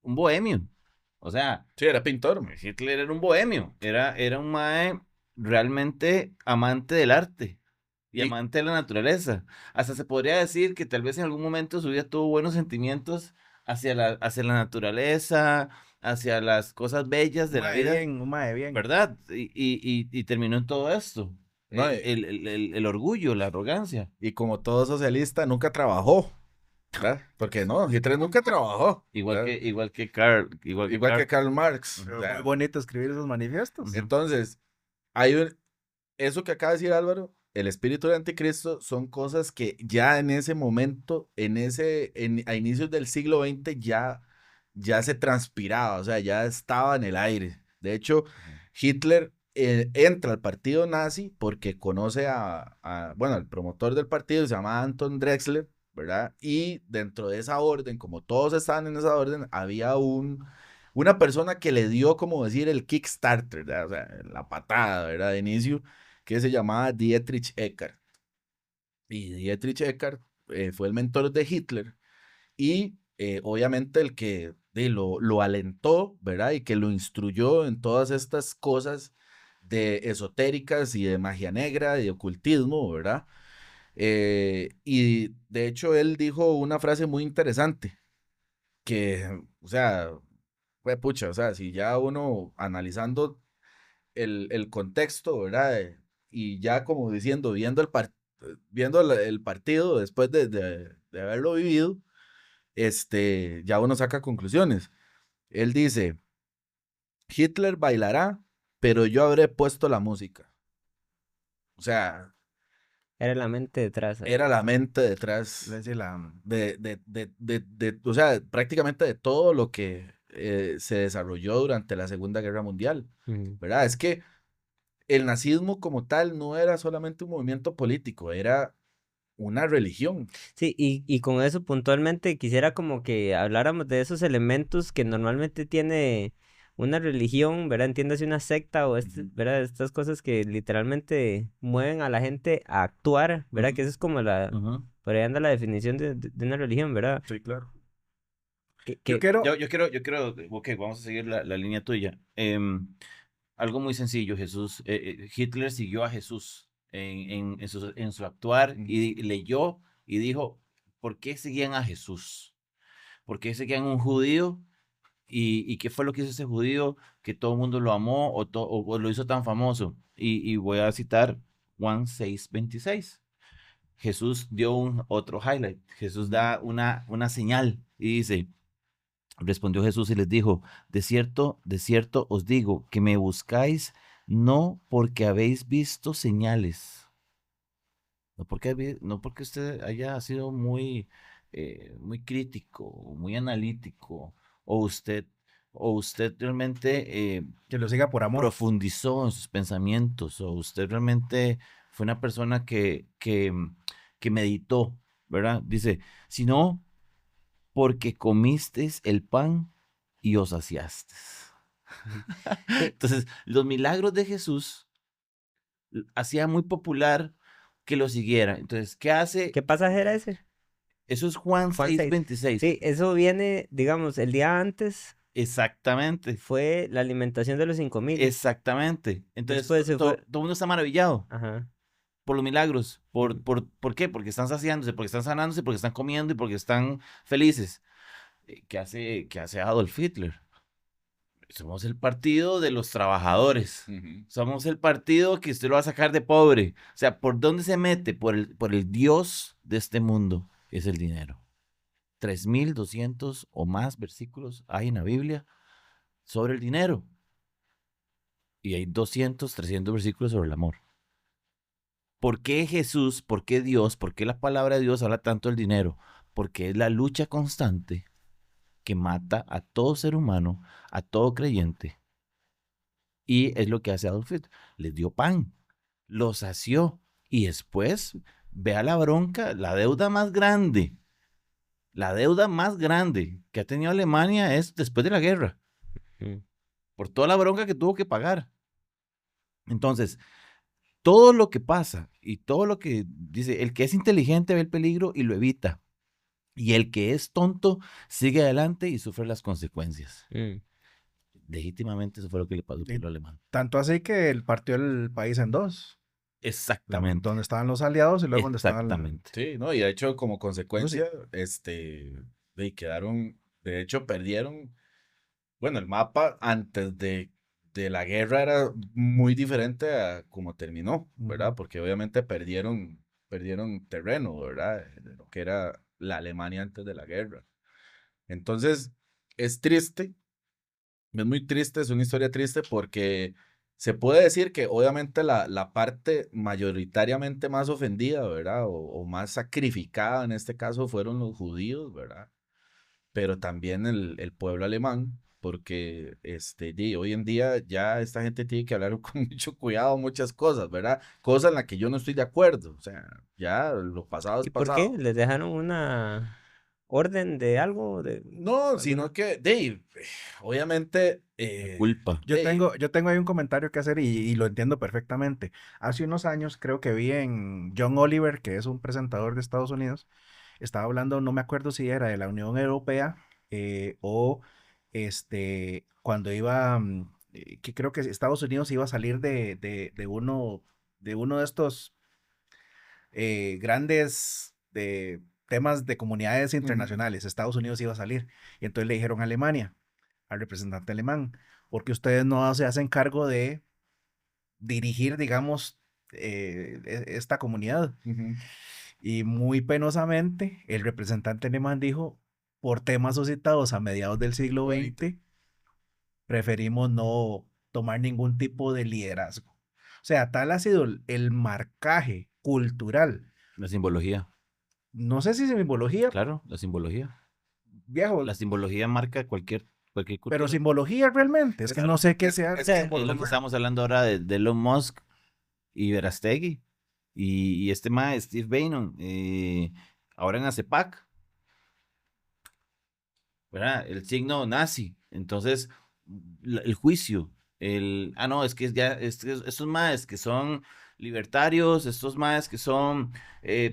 bohemio. O sea, Sí, era pintor. Man. Hitler era un bohemio, era un mae realmente amante del arte y Y- amante de la naturaleza. Hasta se podría decir que tal vez en algún momento de su vida tuvo buenos sentimientos hacia la naturaleza, hacia las cosas bellas de la vida, Un mae bien. ¿verdad? Y terminó en todo esto. No, El orgullo, la arrogancia. Y como todo socialista, nunca trabajó. ¿Verdad? Porque no, Hitler nunca trabajó. Igual ¿verdad? que Karl. Igual que Igual que Karl. Karl Marx. Pero O sea, muy bonito escribir esos manifiestos. Ujú. entonces, eso que acaba de decir Álvaro el espíritu del anticristo son cosas que ya en ese momento, a inicios del siglo XX ya se transpiraba, o sea, ya estaba en el aire. De hecho, Hitler entra al partido nazi porque conoce bueno, el promotor del partido se llama Anton Drexler, ¿verdad? Y dentro de esa orden, como todos estaban en esa orden, había una persona que le dio, como decir, el Kickstarter, ¿verdad? O sea, la patada, ¿verdad? De inicio, que se llamaba Dietrich Eckart. Y Dietrich Eckart fue el mentor de Hitler y obviamente el que lo alentó, ¿verdad? Y que lo instruyó en todas estas cosas de esotéricas y de magia negra y de ocultismo, ¿verdad? Y de hecho él dijo una frase muy interesante que, o sea, fue pucha, o sea, si ya uno analizando el contexto, ¿verdad? Y ya como diciendo, viendo el partido después de haberlo vivido, ya uno saca conclusiones. Él dice, Hitler bailará, pero yo habré puesto la música. O sea, Era la mente detrás ahí. era la mente detrás Es decir, o sea, prácticamente de todo lo que se desarrolló durante la Segunda Guerra Mundial, Ujú. ¿verdad? Es que el nazismo como tal no era solamente un movimiento político, era una religión. Sí, y con eso puntualmente quisiera como que habláramos de esos elementos que normalmente tiene una religión, ¿verdad? Entiéndase una secta o Ujú. ¿verdad? Estas cosas que literalmente mueven a la gente a actuar, ¿verdad? Ujú. Que eso es como Ujú. por ahí anda la definición de una religión, ¿verdad? Sí, claro. Que, yo que, quiero, Yo creo, ok, vamos a seguir la línea tuya. Algo muy sencillo, Hitler siguió a Jesús en su actuar y leyó y dijo, ¿por qué seguían a Jesús? ¿Por qué seguían a un judío? ¿Y qué fue lo que hizo ese judío que todo el mundo lo amó o lo hizo tan famoso? Y voy a citar Juan 6:26. Jesús dio otro highlight. Jesús da una señal y dice, respondió Jesús y les dijo, de cierto os digo que me buscáis no porque habéis visto señales, no porque usted haya sido muy crítico, muy analítico, o usted, o usted realmente que lo siga por amor. profundizó en sus pensamientos, o usted realmente fue una persona que meditó, ¿verdad? Dice, sino porque comisteis el pan y os saciaste. sí, Entonces, los milagros de Jesús hacía muy popular que lo siguiera. Entonces, ¿qué hace? ¿Qué pasaje era ese? Eso es Juan Juan 6. 6:26. Sí, eso viene, digamos, el día antes Exactamente, fue la alimentación de los 5.000. exactamente. Entonces, Después se todo fue, el mundo está maravillado ajá. por los milagros. ¿Por qué? Porque están saciándose, porque están sanándose, porque están comiendo y porque están felices. ¿Qué hace Adolf Hitler? Somos el partido de los trabajadores. Ujú. Somos el partido que usted lo va a sacar de pobre. O sea, ¿por dónde se mete? Por el Dios de este mundo, que es el dinero. 3.200 o más versículos hay en la Biblia sobre el dinero. Y hay 200, 300 versículos sobre el amor. ¿Por qué Jesús, por qué Dios, por qué la palabra de Dios habla tanto del dinero? Porque es la lucha constante que mata a todo ser humano, a todo creyente. Y es lo que hace Adolf Hitler. Les dio pan, los sació y después, vea la bronca, la deuda más grande que ha tenido Alemania es después de la guerra, Mm. por toda la bronca que tuvo que pagar. Entonces, todo lo que pasa y todo lo que dice, el que es inteligente ve el peligro y lo evita. Y el que es tonto sigue adelante y sufre las consecuencias. Mm. Legítimamente eso fue lo que le pasó al Y pueblo alemán. tanto así que él partió el país en dos. Exactamente. Donde estaban los aliados y luego donde estaban... Exactamente. Sí, ¿no? Y de hecho, como Rusia. consecuencia, quedaron, de hecho, perdieron, bueno, el mapa antes de la guerra era muy diferente a cómo terminó, ¿verdad? Ujú. Porque obviamente perdieron terreno, ¿verdad? De lo que era la Alemania antes de la guerra. Entonces, es triste, es muy triste, es una historia triste porque se puede decir que obviamente la parte mayoritariamente más ofendida, ¿verdad? O más sacrificada en este caso fueron los judíos, ¿verdad? Pero también el pueblo alemán, porque hoy en día ya esta gente tiene que hablar con mucho cuidado muchas cosas, ¿verdad? Cosas en las que yo no estoy de acuerdo, o sea, ya lo pasado es ¿Y por qué? pasado. ¿Les dejaron una orden de algo? No, ¿Alguna? sino que, obviamente, Culpa. Yo tengo ahí un comentario que hacer y lo entiendo perfectamente. Hace unos años creo que vi en John Oliver, que es un presentador de Estados Unidos, estaba hablando, no me acuerdo si era de la Unión Europea o cuando iba, que creo que Estados Unidos iba a salir de uno de estos grandes temas de comunidades internacionales. Estados Unidos iba a salir. Y entonces le dijeron a Alemania, al representante alemán, porque ustedes no se hacen cargo de dirigir, digamos, esta comunidad. ujú, Y muy penosamente, el representante alemán dijo, por temas suscitados a mediados del siglo XX, preferimos no tomar ningún tipo de liderazgo. O sea, tal ha sido el marcaje cultural. La simbología. No sé si simbología, Claro, la simbología. viejo, La simbología marca cualquier pero cultura. simbología realmente. Es que no sé qué sea O sea, es lo que simbología. estamos hablando ahora de Elon Musk y Verastegui. Y este mae, Steve Bannon, ahora en ACEPAC, ¿verdad? El signo nazi. Entonces, el juicio, no, es que estos maes que son libertarios, estos maes que son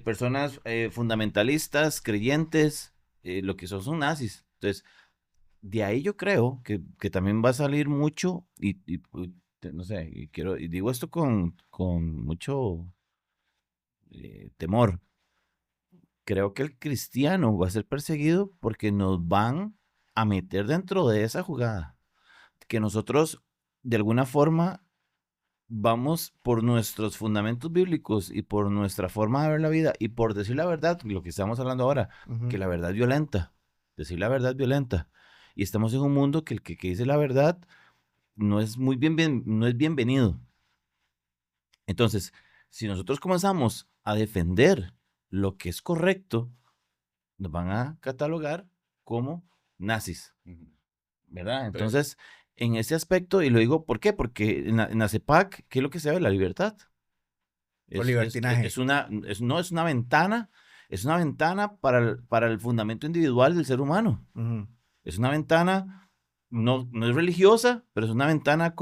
personas fundamentalistas, creyentes, lo que son nazis. Entonces, de ahí yo creo que también va a salir mucho, no sé, y digo esto con mucho temor. Creo que el cristiano va a ser perseguido porque nos van a meter dentro de esa jugada. Que nosotros, de alguna forma, vamos por nuestros fundamentos bíblicos y por nuestra forma de ver la vida y por decir la verdad, lo que estamos hablando ahora, que la verdad violenta, decir la verdad violenta. Y estamos en un mundo que el que dice la verdad no es no es bienvenido. Entonces, si nosotros comenzamos a defender lo que es correcto, nos van a catalogar como nazis, ¿verdad? Entonces, en ese aspecto, y lo digo, ¿por qué? Porque en la CEPAC, ¿qué es lo que se ve? La libertad. O libertinaje. No es una ventana, es una ventana para el fundamento individual del ser humano. Ujú. Es una ventana, no es religiosa, pero es una ventana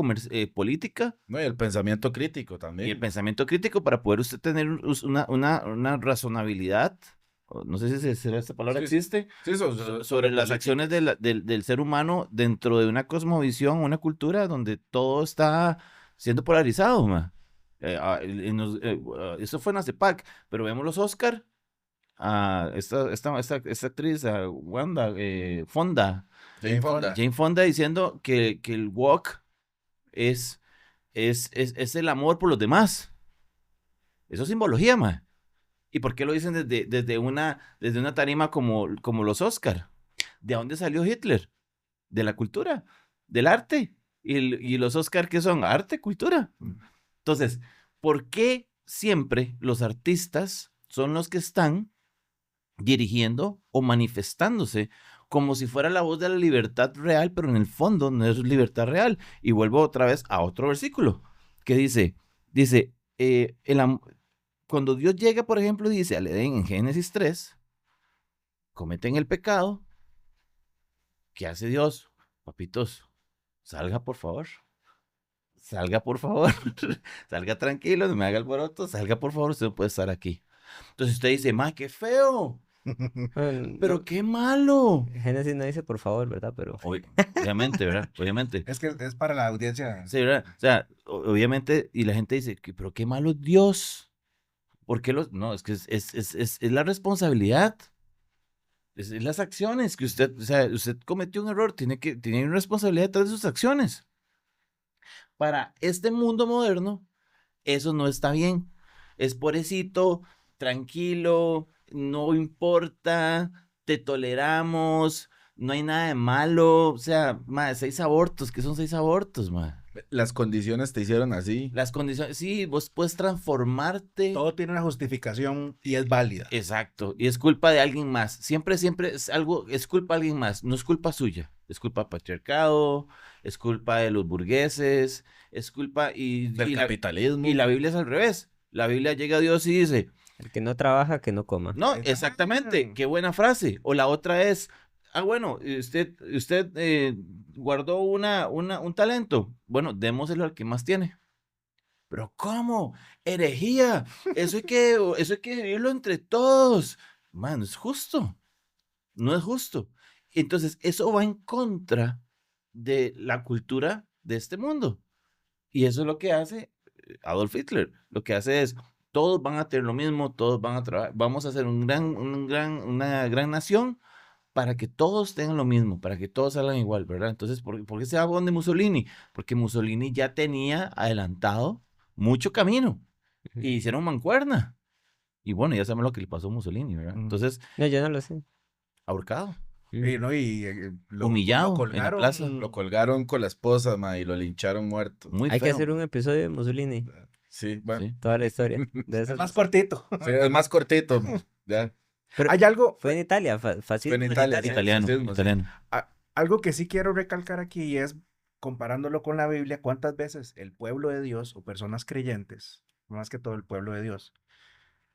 política. No, y el pensamiento crítico Y el también. pensamiento crítico para poder usted tener una razonabilidad, no sé si esta palabra Sí, existe, Sí, sobre las acciones del ser humano dentro de una cosmovisión, una cultura donde todo está siendo polarizado, ma. Eso fue en ACEPAC, pero vemos los Oscar, esta actriz, Wanda, Jane Fonda diciendo que el woke es el amor por los demás. Eso es simbología, ma. ¿Y por qué lo dicen desde una tarima como los Oscar? ¿De dónde salió Hitler? De la cultura, del arte. Y los Oscar, ¿qué son? Arte, cultura. Entonces, ¿por qué siempre los artistas son los que están dirigiendo o manifestándose como si fuera la voz de la libertad real, pero en el fondo no es libertad real? Y vuelvo otra vez a otro versículo que dice, cuando Dios llega, por ejemplo, dice al Edén en Génesis 3, cometen el pecado, ¿qué hace Dios? Papitos, salga por favor. Salga por favor, salga tranquilo, no me haga alboroto, salga por favor, usted no puede estar aquí. Entonces usted dice, ma, qué feo, pero No, qué malo. Génesis no dice por favor, ¿verdad? Pero Obviamente, ¿verdad? Obviamente. Es que es para la audiencia. Sí, ¿verdad? O sea, obviamente, y la gente dice, pero qué malo es Dios. ¿Por qué los...? No, es que es la responsabilidad. Es las acciones que usted, o sea, usted cometió un error, tiene una responsabilidad detrás de sus acciones. Para este mundo moderno, eso no está bien. Es pobrecito, tranquilo, no importa, te toleramos, no hay nada de malo, o sea, mae, 6 abortos, ¿qué son 6 abortos, mae? Las condiciones te hicieron así. Las condiciones, sí, vos puedes transformarte. Todo tiene una justificación y es válida. Exacto, y es culpa de alguien más. Siempre es algo, es culpa de alguien más, no es culpa suya. Es culpa del patriarcado, es culpa de los burgueses, es culpa Del capitalismo. y la Biblia es al revés. La Biblia llega a Dios y dice, El que no trabaja, que no coma. no, exactamente, qué buena frase. O la otra es, bueno, usted guardó un talento. Bueno, démoselo al que más tiene. Pero ¿cómo? Herejía. Eso hay que dividirlo entre todos. Man, no es justo. No es justo. Entonces, eso va en contra de la cultura de este mundo. Y eso es lo que hace Adolf Hitler. Lo que hace es, todos van a tener lo mismo, todos van a trabajar, vamos a hacer una gran nación para que todos tengan lo mismo, para que todos salgan igual, ¿verdad? Entonces, ¿por qué se va de Mussolini? Porque Mussolini ya tenía adelantado mucho camino y hicieron mancuerna. Y bueno, ya sabemos lo que le pasó a Mussolini, ¿verdad? Entonces, No, yo no lo sé. ahorcado, Y, ¿no? y humillado lo en la colgaron. plaza. Lo colgaron con la esposa, ma, y lo lincharon muerto. Muy Hay que feo. hacer un episodio de Mussolini. Sí, bueno. Sí. Toda la historia. De Es esas. más cortito. Sí, es más cortito. Ya. Pero Hay algo, fue en Italia, fácil. Fue en Italia, sí. Italiano, fascismo, sí. italiano. algo que sí quiero recalcar aquí y es comparándolo con la Biblia, cuántas veces el pueblo de Dios o personas creyentes, más que todo el pueblo de Dios,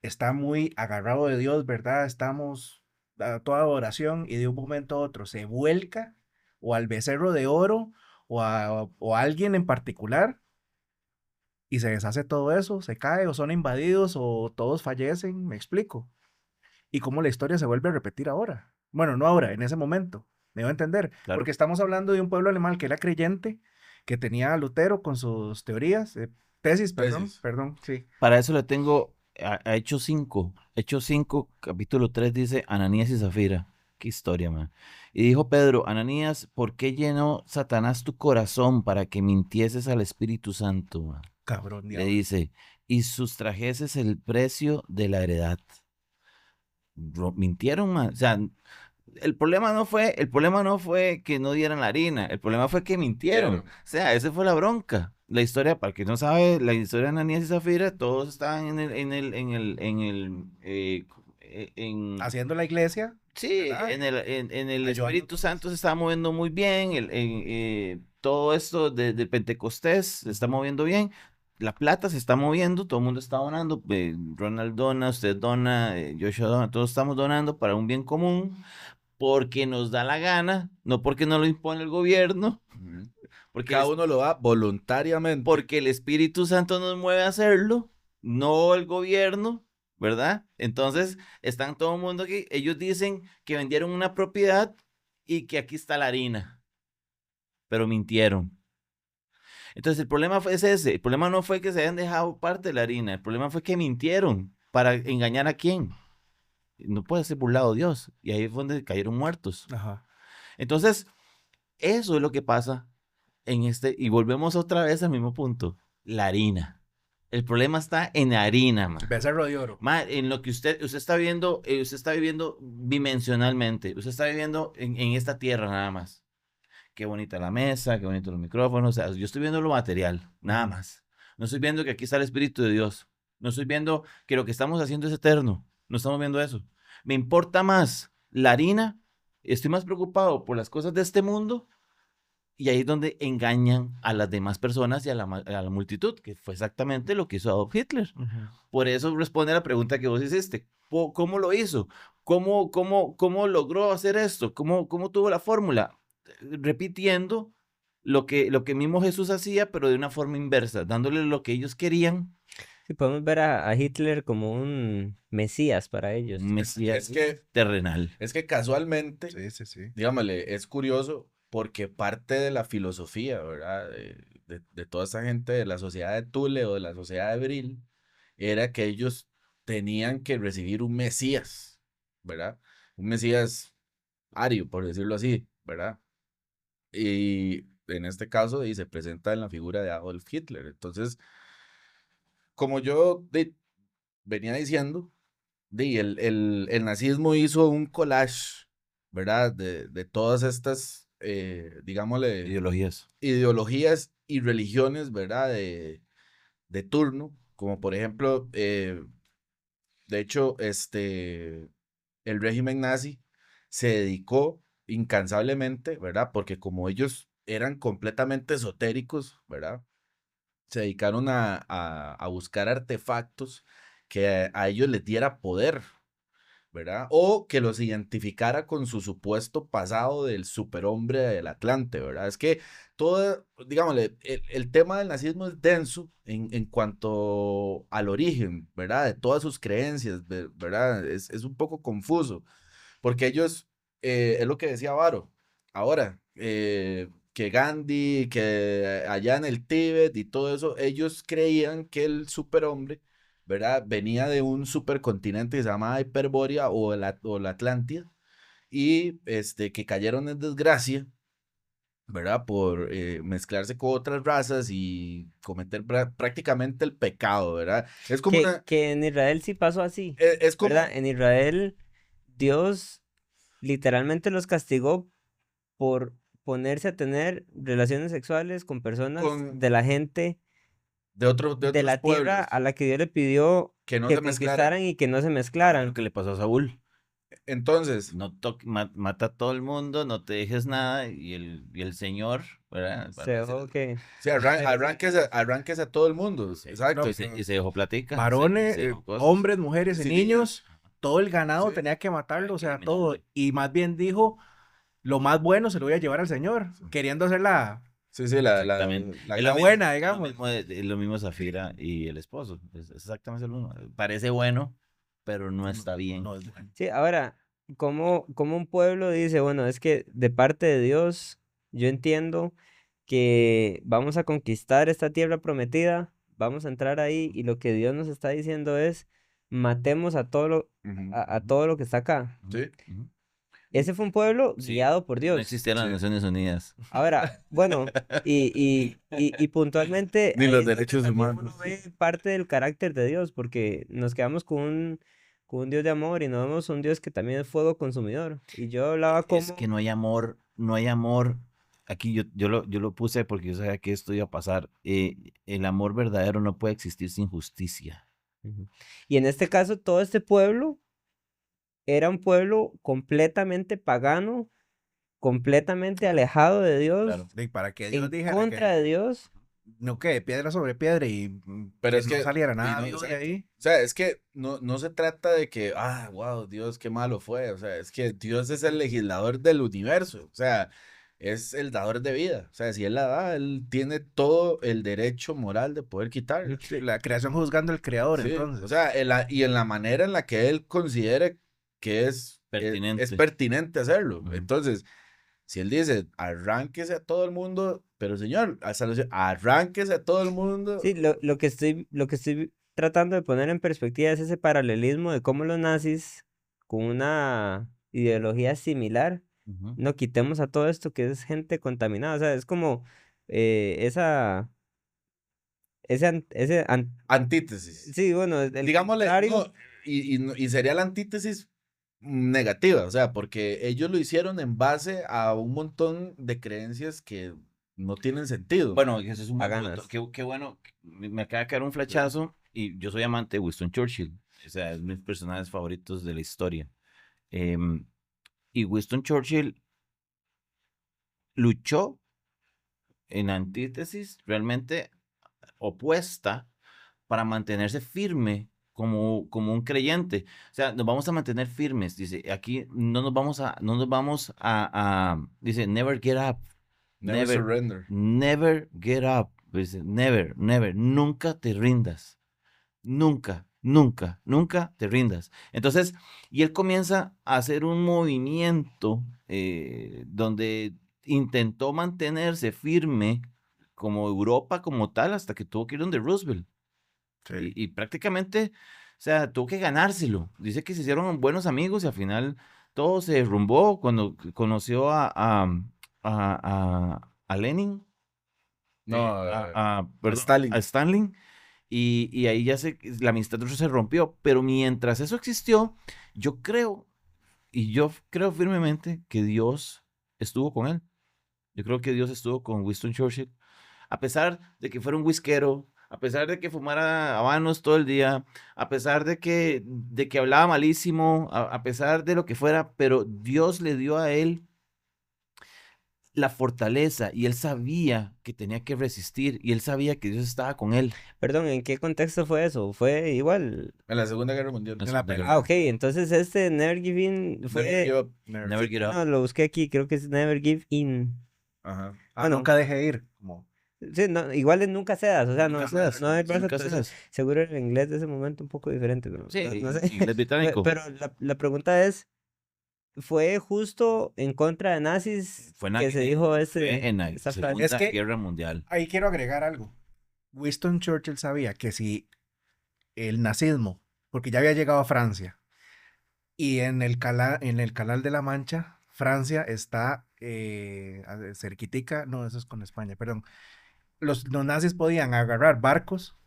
está muy agarrado de Dios, ¿verdad? Estamos a toda oración y de un momento a otro se vuelca o al becerro de oro o a alguien en particular y se deshace todo eso, se cae o son invadidos o todos fallecen, me explico. Y cómo la historia se vuelve a repetir ahora. Bueno, no ahora, en ese momento, me debo entender, Claro. porque estamos hablando de un pueblo alemán que era creyente, que tenía a Lutero con sus teorías, tesis, Tesis. perdón, sí. Para eso le tengo a Hechos 5. Hechos 5, capítulo 3 dice Ananías y Zafira. Qué historia, man. Y dijo Pedro, Ananías, ¿por qué llenó Satanás tu corazón para que mintieses al Espíritu Santo, man? Cabrón, Le diablo. dice, y sustrajeses el precio de la heredad. Mintieron, man. O sea, el problema no fue que no dieran la harina, el problema fue que mintieron. O sea, esa fue la bronca. La historia, para el que no sabe, la historia de Ananías y Zafira, todos estaban Haciendo la iglesia, sí, ¿verdad? en el Ayudando Espíritu a Santo se está moviendo muy bien, todo esto de Pentecostés se está moviendo bien, la plata se está moviendo, todo el mundo está donando, Ronald dona, usted dona, Joshua dona, todos estamos donando para un bien común, porque nos da la gana, no porque no lo impone el gobierno, porque, Cada uno lo da voluntariamente. porque el Espíritu Santo nos mueve a hacerlo, no el gobierno, ¿verdad? Entonces, están todo el mundo aquí, ellos dicen que vendieron una propiedad y que aquí está la harina, pero mintieron. Entonces, el problema fue ese, el problema no fue que se hayan dejado parte de la harina, el problema fue que mintieron para engañar a quién. No puede ser burlado Dios, y ahí fue donde cayeron muertos. Ajá. Entonces, eso es lo que pasa y volvemos otra vez al mismo punto, la harina. El problema está en la harina, man. Becerro de oro. En lo que usted está viviendo dimensionalmente, usted está viviendo en esta tierra nada más. Qué bonita la mesa, qué bonitos los micrófonos, o sea, yo estoy viendo lo material, nada más. No estoy viendo que aquí está el Espíritu de Dios. No estoy viendo que lo que estamos haciendo es eterno. No estamos viendo eso. Me importa más la harina, estoy más preocupado por las cosas de este mundo. Y ahí es donde engañan a las demás personas y a la multitud, que fue exactamente lo que hizo Adolf Hitler. Por eso responde a la pregunta que vos hiciste. ¿Cómo lo hizo? ¿Cómo logró hacer esto? ¿Cómo tuvo la fórmula? Repitiendo lo que mismo Jesús hacía, pero de una forma inversa, dándole lo que ellos querían. Sí, podemos ver a Hitler como un mesías para ellos. Un mesías Es que, terrenal. es que casualmente, Sí, sí, sí. dígamele, es curioso porque parte de la filosofía, ¿verdad? De toda esa gente de la sociedad de Thule o de la sociedad de Bril, era que ellos tenían que recibir un Mesías, ¿verdad? Un Mesías ario, por decirlo así, ¿verdad? Y en este caso y se presenta en la figura de Adolf Hitler. Entonces, como yo venía diciendo, el nazismo hizo un collage ¿verdad? De todas estas, digámosle, Ideologías. ideologías y religiones, ¿verdad? De turno, como por ejemplo, de hecho, el régimen nazi se dedicó incansablemente, ¿verdad? Porque como ellos eran completamente esotéricos, ¿verdad? Se dedicaron a buscar artefactos que a ellos les diera poder, ¿verdad? O que los identificara con su supuesto pasado del superhombre del Atlante, ¿verdad? Es que todo, digámosle, el tema del nazismo es denso en cuanto al origen, ¿verdad? De todas sus creencias, ¿verdad? Es un poco confuso, porque ellos, es lo que decía Varo, ahora, que Gandhi, que allá en el Tíbet y todo eso, ellos creían que el superhombre, ¿verdad? Venía de un supercontinente que se llama Hiperbórea o la Atlántida y que cayeron en desgracia, ¿verdad? Por mezclarse con otras razas y cometer prácticamente el pecado, ¿verdad? Es como Que en Israel sí pasó así, es como, ¿verdad? En Israel, Dios literalmente los castigó por ponerse a tener relaciones sexuales con personas con, de la gente de de otros la tierra pueblos a la que Dios le pidió que no que se mezclaran. conquistaran y que no se Lo mezclaran. que le pasó a Saúl. Entonces, Mata a todo el mundo, no te dejes nada, y el Señor, ¿verdad? Se dejó que... sí, arránquese a todo el mundo, Sí. exacto. No, Y se dejó platica. varones, se dejó cosas. hombres, mujeres y Sí, niños, todo el ganado Sí. tenía que matarlo, o sea, Criminal. todo. Y más bien dijo, lo más bueno se lo voy a llevar al Señor, queriendo hacer Sí, sí, Exactamente. la Es lo buena, mismo, digamos. es lo mismo Zafira y el esposo. Es exactamente lo mismo. Parece bueno, pero no está bien. No es bueno. Sí, ahora, como un pueblo dice, bueno, es que de parte de Dios, yo entiendo que vamos a conquistar esta tierra prometida, vamos a entrar ahí y lo que Dios nos está diciendo es, matemos a Ujú. a todo lo que está acá. Sí. Ujú. Ese fue un pueblo Sí, guiado por no Dios. existían las Sí. Naciones Unidas. Ahora, bueno, y puntualmente Ni ahí los es donde derechos también humanos. uno ve parte del carácter de Dios, porque nos quedamos con un Dios de amor y no vemos un Dios que también es fuego consumidor. Y yo hablaba Es como... que no hay amor, no hay amor. Aquí yo lo puse porque yo sabía que esto iba a pasar. El amor verdadero no puede existir sin justicia. Ujú. Y en este caso, todo este pueblo era un pueblo completamente pagano, completamente alejado de Dios, Claro. Y para que Dios en dijera contra que de Dios. no quede piedra sobre piedra y Pero que es no que, saliera y nada no, vivo de exacto. ahí. O sea, es que no se trata de que, wow, Dios, qué malo fue. O sea, es que Dios es el legislador del universo. O sea, es el dador de vida. O sea, si Él la da, Él tiene todo el derecho moral de poder quitarla. Sí, la creación juzgando al creador, Sí, entonces. o sea, y en la manera en la que Él considere que es Pertinente. pertinente hacerlo. Ujú. Entonces, si Él dice, arránquese a todo el mundo, pero Señor, arránquese a todo el mundo. Sí, lo que estoy tratando de poner en perspectiva es ese paralelismo de cómo los nazis, con una ideología similar, Ujú. no quitemos a todo esto que es gente contaminada. O sea, es como Antítesis. sí, bueno, el Digámosle, contrario. no, y sería la antítesis negativa, o sea, porque ellos lo hicieron en base a un montón de creencias que no tienen sentido. Bueno, ese es un buen Paganas. punto. Qué bueno. Me acaba de caer un flechazo y yo soy amante de Winston Churchill. O sea, es mis personajes favoritos de la historia. Em, y Winston Churchill luchó en antítesis realmente opuesta para mantenerse firme como un creyente. O sea, nos vamos a mantener firmes. Dice, aquí no nos vamos dice, never get up. Never surrender. Never get up. Dice, never, never. Nunca te rindas. Nunca, nunca, nunca te rindas. Entonces, y él comienza a hacer un movimiento donde intentó mantenerse firme como Europa como tal hasta que tuvo que ir donde Roosevelt. Sí. Y prácticamente, o sea, tuvo que ganárselo. Dice que se hicieron buenos amigos y al final todo se derrumbó cuando conoció a Lenin, No, perdón, Stalin. a Stalin. Y ahí ya la amistad se rompió. Pero mientras eso existió, yo creo Y yo creo firmemente que Dios estuvo con él. Yo creo que Dios estuvo con Winston Churchill. A pesar de que fuera un whiskero, a pesar de que fumara habanos todo el día, a pesar de que hablaba malísimo, a pesar de lo que fuera, pero Dios le dio a él la fortaleza y él sabía que tenía que resistir y él sabía que Dios estaba con él. Perdón, ¿en qué contexto fue eso? ¿Fue igual? En la Segunda Guerra Mundial. En En la Segunda pelea. Guerra. Ah, ok, entonces este Never Give In Never fue... give up. Never get up. No, lo busqué aquí, creo que es Never Give In. Ajá. Bueno. Nunca deje de ir. Como, Sí, no, igual es nunca cedas, o sea, Nunca no, cedas, no hay nunca verso, entonces, cedas. seguro el inglés de ese momento un poco diferente, pero Sí, no sé. inglés británico. Pero la pregunta es, ¿fue justo en contra de nazis Fue que se dijo fue en la esa frase? Segunda Es que- Guerra Mundial. ahí quiero agregar algo. Winston Churchill sabía que si el nazismo, porque ya había llegado a Francia, y en el Canal de la Mancha, Francia está cerquitica, no, eso es con España, perdón. Los nazis podían agarrar barcos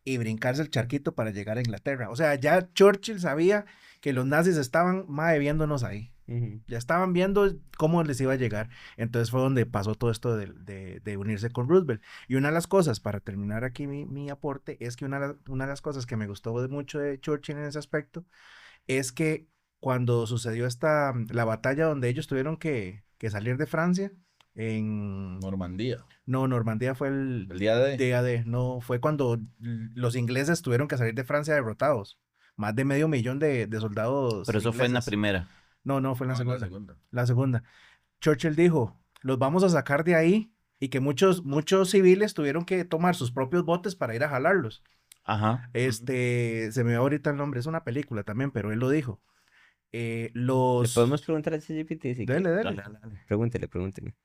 y brincarse el charquito para llegar a Inglaterra. O sea, ya Churchill sabía que los nazis estaban viéndonos ahí. Ujú. Ya estaban viendo cómo les iba a llegar. Entonces fue donde pasó todo esto de unirse con Roosevelt. Y una de las cosas, para terminar aquí mi aporte, es que una de las cosas que me gustó mucho de Churchill en ese aspecto es que cuando sucedió la batalla donde ellos tuvieron que salir de Francia, Normandía. no, Normandía fue El día de. día de, no, fue cuando los ingleses tuvieron que salir de Francia derrotados. Más de 500,000 de soldados Pero eso fue en la ingleses. primera. No, fue en la No, segunda. la segunda. La segunda. Churchill dijo, los vamos a sacar de ahí y que muchos civiles tuvieron que tomar sus propios botes para ir a jalarlos. Ajá. Se me va ahorita el nombre, es una película también, pero él lo dijo. ¿Le Los... podemos preguntar a ChatGPT si quiere? Dele, Dale, dele. dale, dale. Pregúntele.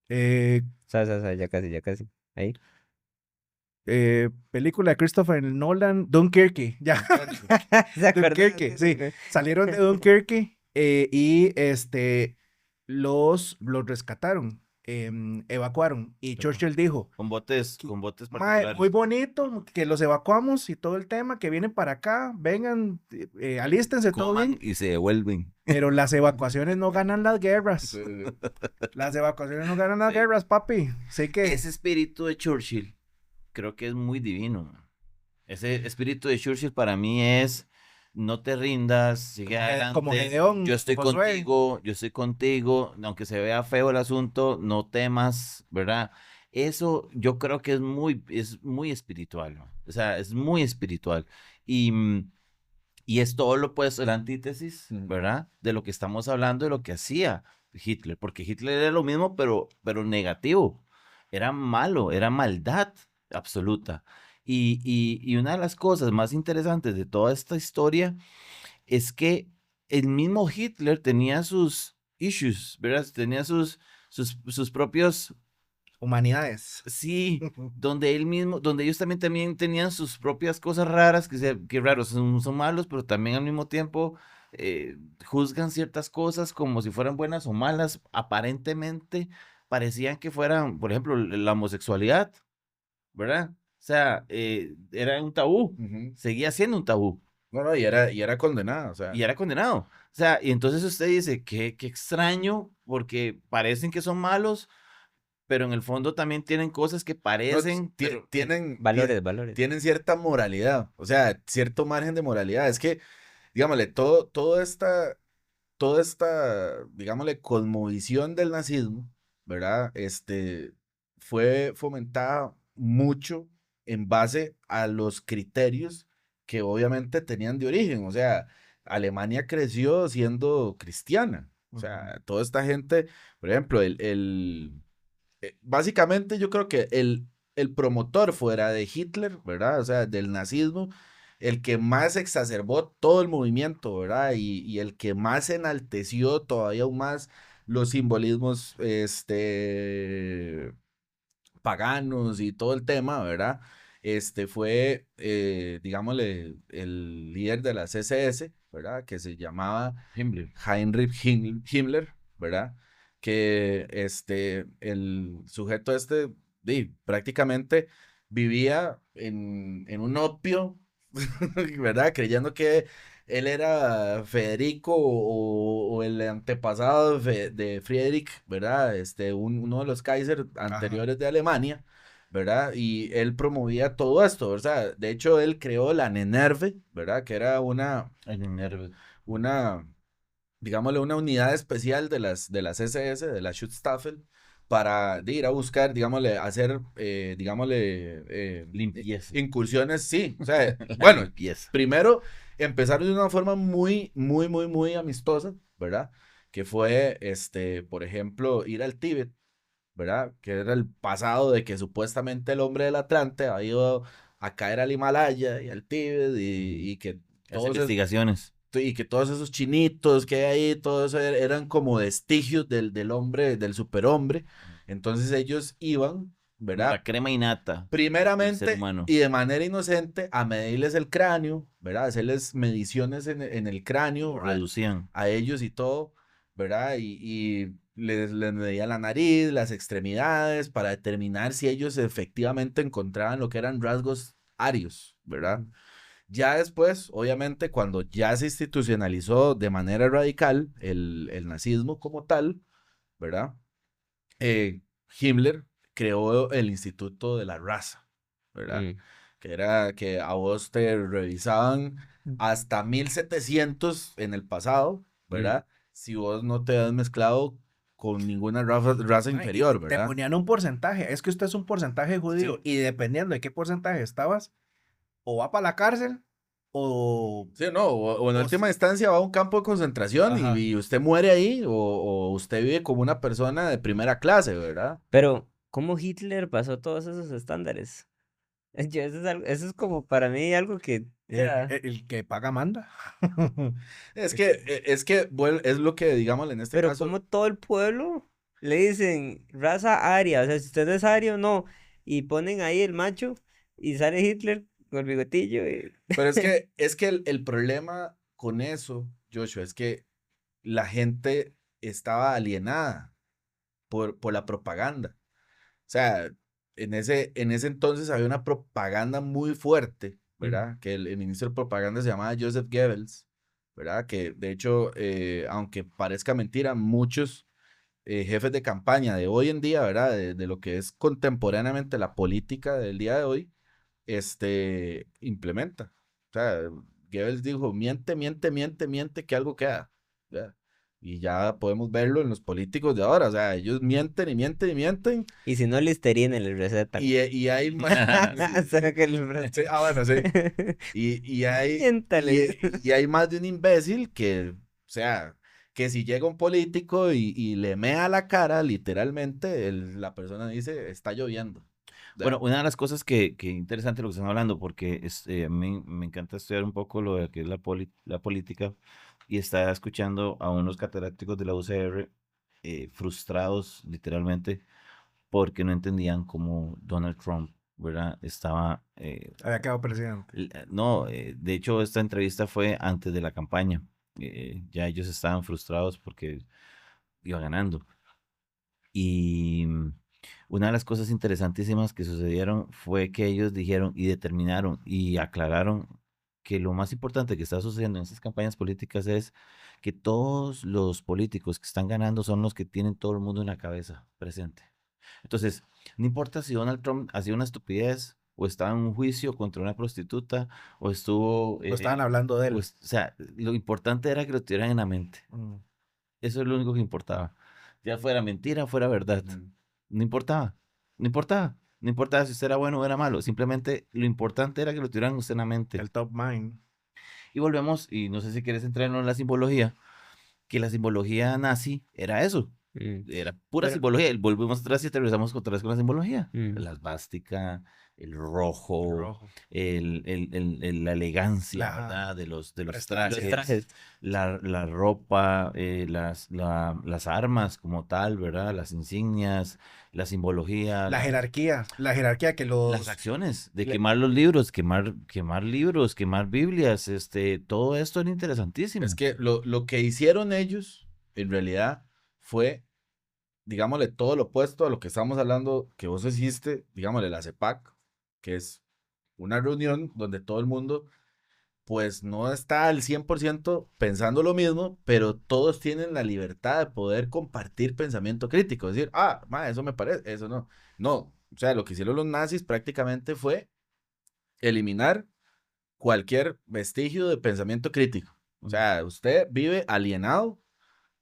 Eh, Ya casi. Ahí. película de Christopher Nolan, Dunkirk, ya. ¿Se acuerdan? Dunkerque, sí. Salieron de Dunkirk y los rescataron, evacuaron. Y Churchill dijo, Con botes "Mae, particulares. muy bonito que los evacuamos y todo el tema, que vienen para acá, vengan, alístense, todo Coman bien. y se devuelven. Pero las evacuaciones no ganan las guerras. Sí. Las evacuaciones no ganan las Sí. guerras, papi. Así que Ese espíritu de Churchill creo que es muy divino, man. Ese espíritu de Churchill para mí es no te rindas, sigue adelante. como Gedeón, yo estoy Josué. contigo, aunque se vea feo el asunto, no temas, ¿verdad? Eso yo creo que es muy espiritual, man. O sea, es muy espiritual. Y es todo lo opuesto, la antítesis, ¿verdad? De lo que estamos hablando, de lo que hacía Hitler, porque Hitler era lo mismo, pero negativo. Era malo, era maldad absoluta. Y una de las cosas más interesantes de toda esta historia es que el mismo Hitler tenía sus issues, ¿verdad? Tenía sus propios, Humanidades. sí, donde ellos también tenían sus propias cosas raras, que raros, son malos, pero también al mismo tiempo juzgan ciertas cosas como si fueran buenas o malas, aparentemente parecían que fueran, por ejemplo, la homosexualidad, ¿verdad? O sea, era un tabú, Ujú. seguía siendo un tabú No, y era condenada, o sea. y era condenado. O sea, y entonces usted dice, qué extraño, porque parecen que son malos, pero en el fondo también tienen cosas que no, parecen, pero tienen Valores. tienen cierta moralidad, o sea, cierto margen de moralidad. Es que, digámosle, toda esta, digámosle, cosmovisión del nazismo, ¿verdad? Fue fomentada mucho en base a los criterios que obviamente tenían de origen. O sea, Alemania creció siendo cristiana. O sea, toda esta gente, por ejemplo, básicamente yo creo que el promotor fuera de Hitler, ¿verdad? O sea, del nazismo, el que más exacerbó todo el movimiento, ¿verdad? Y el que más enalteció todavía aún más los simbolismos, paganos y todo el tema, ¿verdad? Fue, digámosle, el líder de las SS, ¿verdad? Que se llamaba Himmler. Heinrich Himmler, ¿verdad? Que el sujeto prácticamente vivía en un opio, ¿verdad? Creyendo que él era Federico o el antepasado de Friedrich, ¿verdad? Uno de los Kaiser anteriores de Alemania, ¿verdad? Y él promovía todo esto, ¿verdad? De hecho, él creó la Nenerve, ¿verdad? Que era una, digámosle, una unidad especial de las SS, de la Schutzstaffel, para ir a buscar, digámosle, hacer, Limpieza. incursiones, sí. O sea, bueno, Limpieza. primero empezaron de una forma muy, muy, muy, muy amistosa, ¿verdad? Que fue, por ejemplo, ir al Tíbet, ¿verdad? Que era el pasado de que supuestamente el hombre del Atlante había ido a caer al Himalaya y al Tíbet y que Las todos investigaciones. y que todos esos chinitos que hay ahí, todos eran como vestigios del hombre, del superhombre. Entonces ellos iban, ¿verdad? La crema innata del ser Primeramente humano. y de manera inocente a medirles el cráneo, ¿verdad? Hacerles mediciones en el cráneo Lo reducían. a ellos y todo, ¿verdad? Y les medían la nariz, las extremidades, para determinar si ellos efectivamente encontraban lo que eran rasgos arios, ¿verdad? Ya después, obviamente, cuando ya se institucionalizó de manera radical el nazismo como tal, ¿verdad? Himmler creó el Instituto de la Raza, ¿verdad? Mm. Que era que a vos te revisaban hasta 1700 en el pasado, ¿verdad? Si vos no te has mezclado con ninguna raza Ay, inferior, y te ¿verdad? ponían un porcentaje. Es que usted es un porcentaje judío. Sí. Y dependiendo de qué porcentaje estabas, o va para la cárcel, o... Sí, no, o en o última si- instancia va a un campo de concentración Ajá. y usted muere ahí o usted vive como una persona de primera clase, ¿verdad? Pero, ¿cómo Hitler pasó todos esos estándares? Eso es como para mí algo que... El que paga manda. Es lo que, digamos, en este Pero caso, como todo el pueblo le dicen raza aria, o sea, si usted no es ario, no. Y ponen ahí el macho y sale Hitler con el bigotillo. pero es que el problema con eso, Joshua, es que la gente estaba alienada por la propaganda. O sea, en ese entonces había una propaganda muy fuerte, ¿verdad? Que el ministro de propaganda se llamaba Joseph Goebbels, ¿verdad? Que de hecho, aunque parezca mentira, muchos jefes de campaña de hoy en día, ¿verdad? De lo que es contemporáneamente la política del día de hoy, implementa. O sea, Goebbels dijo, miente, miente, miente, miente, que algo queda. ¿Verdad? Y ya podemos verlo en los políticos de ahora. O sea, ellos mienten y mienten y mienten. Y si no, Listerine le recetan. Y hay más. Solo que le Sí, bueno, sí. Y hay, Miéntale. y hay más de un imbécil que, o sea, que si llega un político y le mea la cara, literalmente, la persona dice, está lloviendo. Bueno, una de las cosas que interesante lo que están hablando, porque a mí me encanta estudiar un poco lo de que es la política, y estaba escuchando a unos catedráticos de la UCR frustrados, literalmente, porque no entendían cómo Donald Trump, ¿verdad? Estaba... Había quedado presidente. no, de hecho, esta entrevista fue antes de la campaña. Ya ellos estaban frustrados porque iba ganando. Y una de las cosas interesantísimas que sucedieron fue que ellos dijeron y determinaron y aclararon que lo más importante que está sucediendo en estas campañas políticas es que todos los políticos que están ganando son los que tienen todo el mundo en la cabeza presente. Entonces, no importa si Donald Trump hacía una estupidez o estaba en un juicio contra una prostituta o estuvo... O estaban hablando de él. o sea, lo importante era que lo tuvieran en la mente. Mm. Eso es lo único que importaba. Ya fuera mentira, fuera verdad. No importaba. No importaba. No importaba si usted era bueno o era malo. Simplemente lo importante era que lo tuvieran usted en la mente. El top mind. Y volvemos, y no sé si quieres entrar en la simbología, que la simbología nazi era eso. Era pura Pero- simbología. Volvemos atrás y aterrizamos otra vez con la simbología. Mm. La esvástica, el rojo, El rojo. la elegancia, Ajá. ¿verdad? De los Los trajes, Los trajes. la ropa, las armas como tal, ¿verdad? Las insignias, la simbología, La jerarquía que las los... acciones de le- quemar los libros, quemar libros, quemar Biblias, todo esto era interesantísimo. Es que lo que hicieron ellos, en realidad, fue, digámosle, todo lo opuesto a lo que estamos hablando, que vos hiciste, digámosle, la CEPAC, que es una reunión donde todo el mundo pues no está al 100% pensando lo mismo, pero todos tienen la libertad de poder compartir pensamiento crítico, decir, eso me parece, eso no. No, o sea, lo que hicieron los nazis prácticamente fue eliminar cualquier vestigio de pensamiento crítico. O sea, usted vive alienado,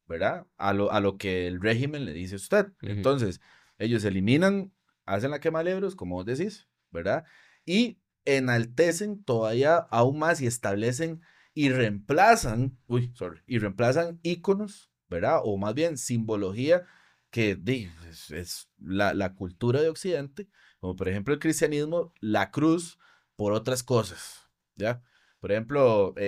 ¿verdad? A lo que el régimen le dice a usted. Entonces, ellos eliminan, hacen la quema de libros, como vos decís, ¿verdad? Y enaltecen todavía aún más y establecen y reemplazan íconos, ¿verdad? O más bien simbología que es la cultura de Occidente, como por ejemplo el cristianismo, la cruz, por otras cosas, ¿ya? Por ejemplo, La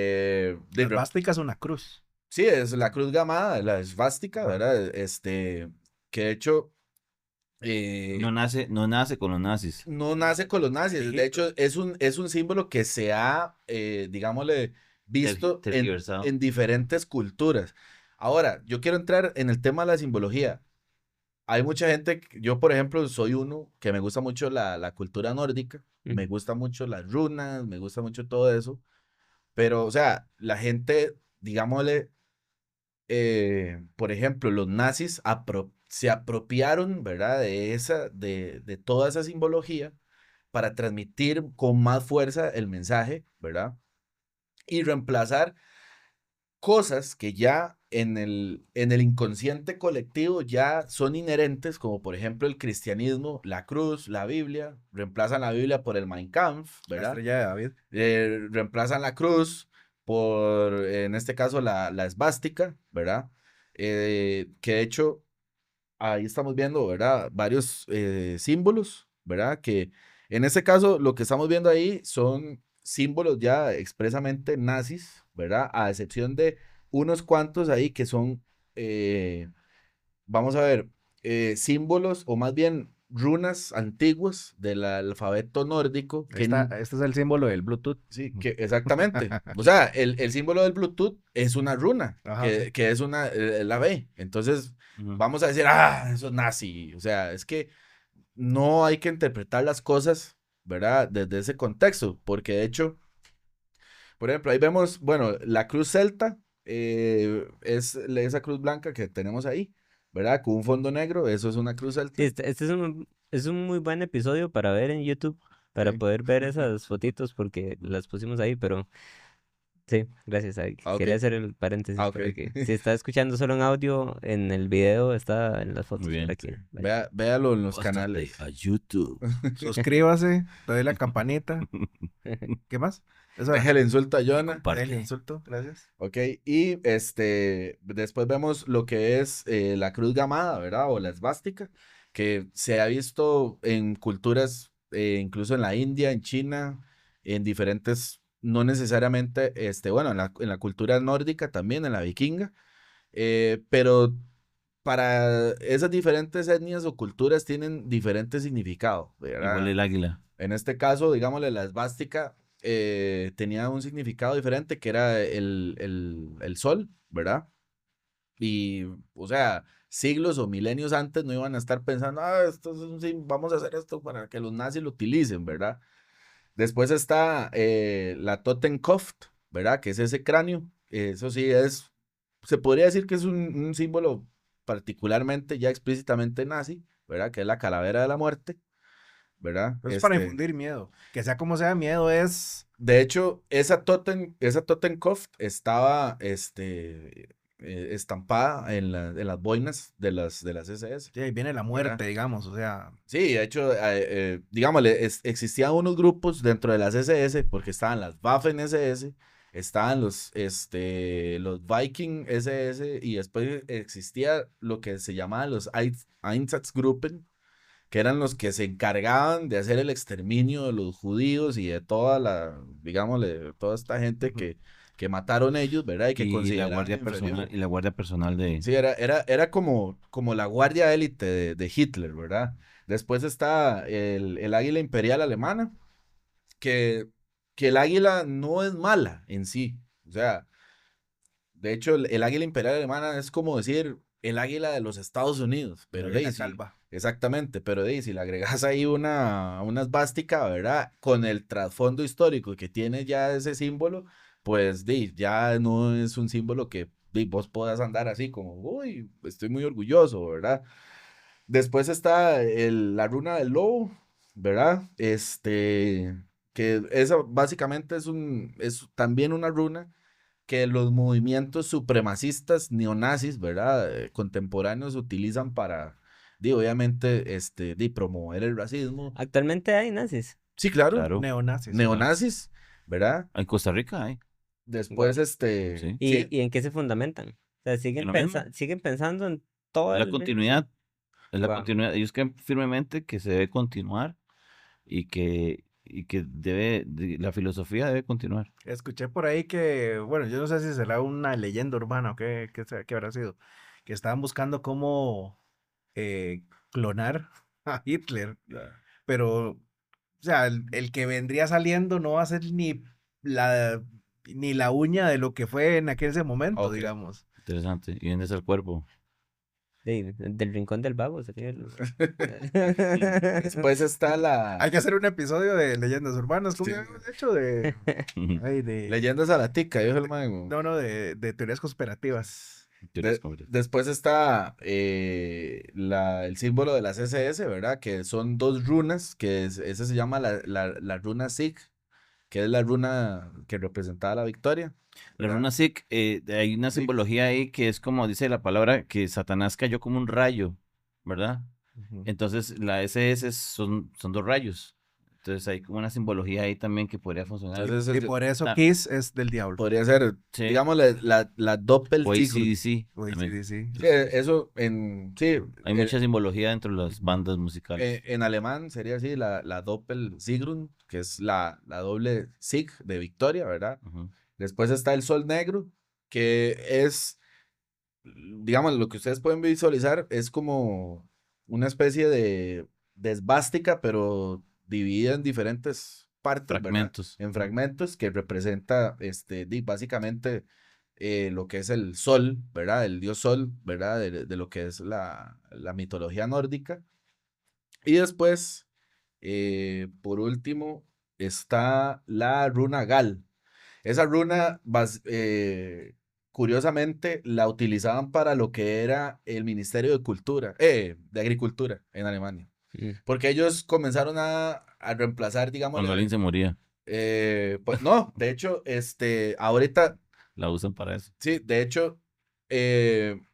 esvástica es una cruz. sí, es la cruz gamada, la esvástica, ¿verdad? Que de hecho No nace con los nazis. no nace con los nazis, de hecho es un símbolo que se ha, digámosle, visto Tergiversado. en diferentes culturas. Ahora, yo quiero entrar en el tema de la simbología. Hay mucha gente, yo por ejemplo soy uno que me gusta mucho la cultura nórdica, me gusta mucho las runas, me gusta mucho todo eso, pero o sea, la gente, digámosle, por ejemplo, los nazis se apropiaron, ¿verdad? De toda esa simbología para transmitir con más fuerza el mensaje, ¿verdad? Y reemplazar cosas que ya en el inconsciente colectivo ya son inherentes, como por ejemplo el cristianismo, la cruz, la Biblia, reemplazan la Biblia por el Mein Kampf, La ¿verdad? estrella de David. Reemplazan la cruz por, en este caso, la esvástica, ¿verdad? Que de hecho, ahí estamos viendo, ¿verdad? Varios símbolos, ¿verdad? Que en este caso, lo que estamos viendo ahí son símbolos ya expresamente nazis, ¿verdad? A excepción de unos cuantos ahí que son, vamos a ver, símbolos o más bien runas antiguas del alfabeto nórdico. Este es el símbolo del Bluetooth. Sí, que exactamente. O sea, el símbolo del Bluetooth es una runa, Ajá, sí. que es la B. Entonces, vamos a decir, eso es nazi. O sea, es que no hay que interpretar las cosas, ¿verdad? Desde ese contexto, porque de hecho, por ejemplo, ahí vemos, bueno, la cruz celta es esa cruz blanca que tenemos ahí, ¿verdad? Con un fondo negro, eso es una cruz celta. Sí, este es un muy buen episodio para ver en YouTube, para Sí. poder ver esas fotitos porque las pusimos ahí, pero sí, gracias. Ok. Quería hacer el paréntesis Ok. para que si está escuchando solo en audio, en el video está en las fotos Muy bien, por aquí. sí. Vaya. Véalo en los Pásate canales. a YouTube. Suscríbase, dale la campanita. ¿Qué más? Eso era. Déjale insulto a Jonah. Comparte. El insulto, gracias. Ok, y después vemos lo que es la cruz gamada, ¿verdad? O la esvástica, que se ha visto en culturas, incluso en la India, en China, en diferentes, no necesariamente, bueno, en la cultura nórdica también, en la vikinga, pero para esas diferentes etnias o culturas tienen diferente significado, ¿verdad? Igual el águila. En este caso, digámosle, la esvástica tenía un significado diferente que era el sol, ¿verdad? Y, o sea, siglos o milenios antes no iban a estar pensando, esto es vamos a hacer esto para que los nazis lo utilicen, ¿verdad? Después está la Totenkopf, ¿verdad? Que es ese cráneo. Eso sí se podría decir que es un símbolo particularmente ya explícitamente nazi, ¿verdad? Que es la calavera de la muerte. ¿Verdad? Eso es para infundir miedo. Que sea como sea, miedo es... De hecho, esa Totenkopf estaba estampada en las boinas de las SS. Sí, ahí viene la muerte, digamos, o sea... Sí, de hecho, digámosle, existían unos grupos dentro de las SS, porque estaban las Waffen SS, estaban los Viking SS, y después existía lo que se llamaban los Einsatzgruppen, que eran los que se encargaban de hacer el exterminio de los judíos y de digámosle, toda esta gente que mataron ellos, ¿verdad? Y que Y la consideraban guardia inferior. personal, y la guardia personal de... Sí, era como la guardia élite de Hitler, ¿verdad? Después está el águila imperial alemana, que el águila no es mala en sí. O sea, de hecho, el águila imperial alemana es como decir el águila de los Estados Unidos, pero Águila sí, calva. exactamente, pero si le agregas ahí una esvástica, ¿verdad? Con el trasfondo histórico que tiene ya ese símbolo, pues ya no es un símbolo que vos puedas andar así como, uy, estoy muy orgulloso, ¿verdad? Después está la runa del lobo, ¿verdad? Que esa básicamente es también una runa que los movimientos supremacistas neonazis, ¿verdad? Contemporáneos utilizan para, obviamente, promover el racismo. Actualmente hay nazis. Sí, claro, Claro. Neonazis. neonazis, ¿verdad? En Costa Rica hay. Después, Sí. ¿Y, sí, y en qué se fundamentan? O sea, En lo mismo. siguen pensando en todo Es la el... continuidad. Es la Wow. continuidad. Ellos creen firmemente que se debe continuar y que la filosofía debe continuar. Escuché por ahí que, bueno, yo no sé si será una leyenda urbana o qué habrá sido, que estaban buscando cómo clonar a Hitler, pero, o sea, el que vendría saliendo no va a ser la, ni la uña de lo que fue en aquel ese momento, Ok. digamos. Interesante. Y vende el cuerpo. Del rincón del vago sería Después está Hay que hacer un episodio de leyendas urbanas, como Sí. ya hemos hecho de Leyendas a la tica, dijo el mago. no, de teorías conspirativas. Después está el símbolo de las SS, ¿verdad? Que son dos runas, ese se llama la runa Sig, que es la runa que representaba la victoria. La ¿verdad? runa Sikh, hay una Sí. simbología ahí que es como dice la palabra, que Satanás cayó como un rayo, ¿verdad? Ujú. Entonces la SS son dos rayos. Entonces hay como una simbología ahí también que podría funcionar. Entonces, Y por eso ta- Kiss es del diablo. podría ser, Sí. digamos, la Doppel O Sigrun. AC/DC Uy, también. sí. Sí, eso sí, Hay mucha simbología dentro de las bandas musicales. en alemán sería así, la Doppel Sigrun, que es la doble Sig de victoria, ¿verdad? Ujú. Después está el sol negro, que es, digamos, lo que ustedes pueden visualizar es como una especie de esvástica, pero dividida en diferentes partes, ¿verdad? Fragmentos. En fragmentos que representa, básicamente lo que es el sol, ¿verdad? El dios sol, ¿verdad? De lo que es la mitología nórdica. Y después, por último, está la runa Gal. Esa runa, curiosamente, la utilizaban para lo que era el Ministerio de Cultura, de Agricultura en Alemania. Mm. Porque ellos comenzaron a reemplazar, digamos, Cuando alguien se moría, pues no, de hecho, ahorita, la usan para eso. sí, de hecho,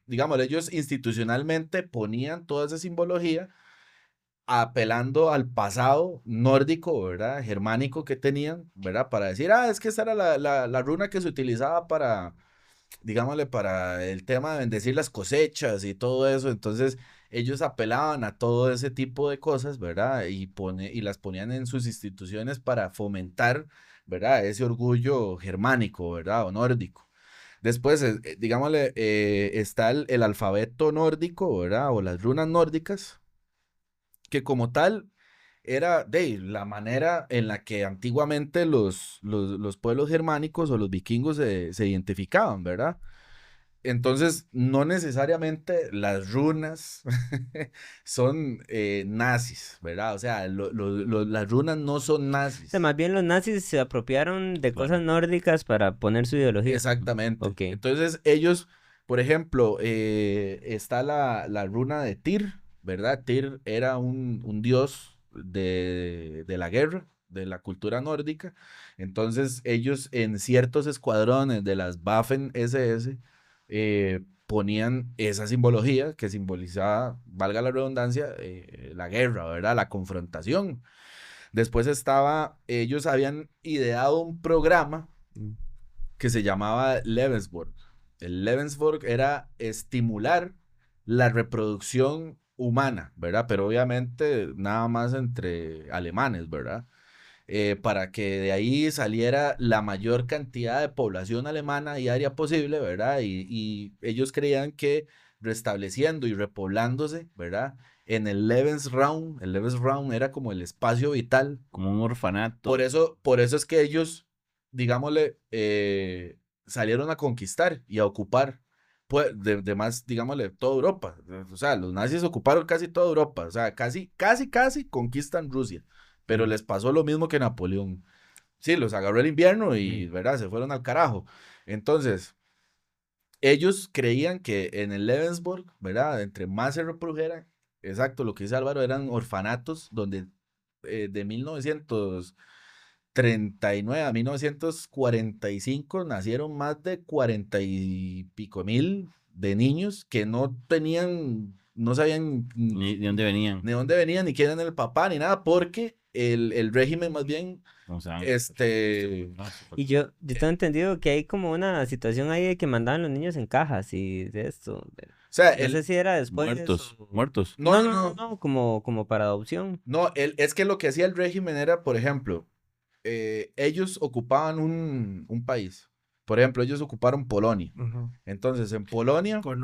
digamos, ellos institucionalmente ponían toda esa simbología apelando al pasado nórdico, ¿verdad? Germánico que tenían, ¿verdad? Para decir, es que esa era la runa que se utilizaba para, digámosle, para el tema de bendecir las cosechas y todo eso. Entonces, ellos apelaban a todo ese tipo de cosas, ¿verdad? Y las ponían en sus instituciones para fomentar, ¿verdad? Ese orgullo germánico, ¿verdad? O nórdico. Después, digámosle, está el alfabeto nórdico, ¿verdad? O las runas nórdicas, que como tal era la manera en la que antiguamente los pueblos germánicos o los vikingos se identificaban, ¿verdad? Entonces, no necesariamente las runas son nazis, ¿verdad? O sea, las runas no son O nazis. sea, más bien los nazis se apropiaron de cosas nórdicas para poner su ideología. Exactamente. Ok. Entonces, ellos, por ejemplo, está la runa de Tyr, ¿verdad? Tyr era un dios de la guerra, de la cultura nórdica. Entonces, ellos en ciertos escuadrones de las Waffen SS ponían esa simbología que simbolizaba, valga la redundancia, la guerra, ¿verdad? La confrontación. Después ellos habían ideado un programa que se llamaba Lebensborg. El Lebensborg era estimular la reproducción humana, ¿verdad? Pero obviamente nada más entre alemanes, ¿verdad? Para que de ahí saliera la mayor cantidad de población alemana diaria posible, ¿verdad? Y ellos creían que restableciendo y repoblándose, ¿verdad? En el Lebensraum era como el espacio vital. Como un orfanato. Por eso es que ellos, digámosle, salieron a conquistar y a ocupar, pues, de más, digámosle, toda Europa. O sea, los nazis ocuparon casi toda Europa. O sea, casi conquistan Rusia. Pero les pasó lo mismo que Napoleón. Sí, los agarró el invierno y, ¿verdad? Se fueron al carajo. Entonces, ellos creían que en el Lebensborg, ¿verdad? Entre más se reprodujeran, exacto, lo que dice Álvaro, eran orfanatos donde de 1939 a 1945 nacieron más de 40 y pico mil de niños que no tenían, no sabían Ni de dónde venían. ni dónde venían, ni quién era el papá, ni nada, porque el régimen más bien, O sea, Y yo tengo entendido que hay como una situación ahí de que mandaban los niños en cajas y de esto. o sea, No sé si era después muertos, o- muertos. no, no, como para adopción. no, es que lo que hacía el régimen era, por ejemplo, ellos ocupaban un país. Por ejemplo, ellos ocuparon Polonia. Ujú. Entonces, en Polonia, Con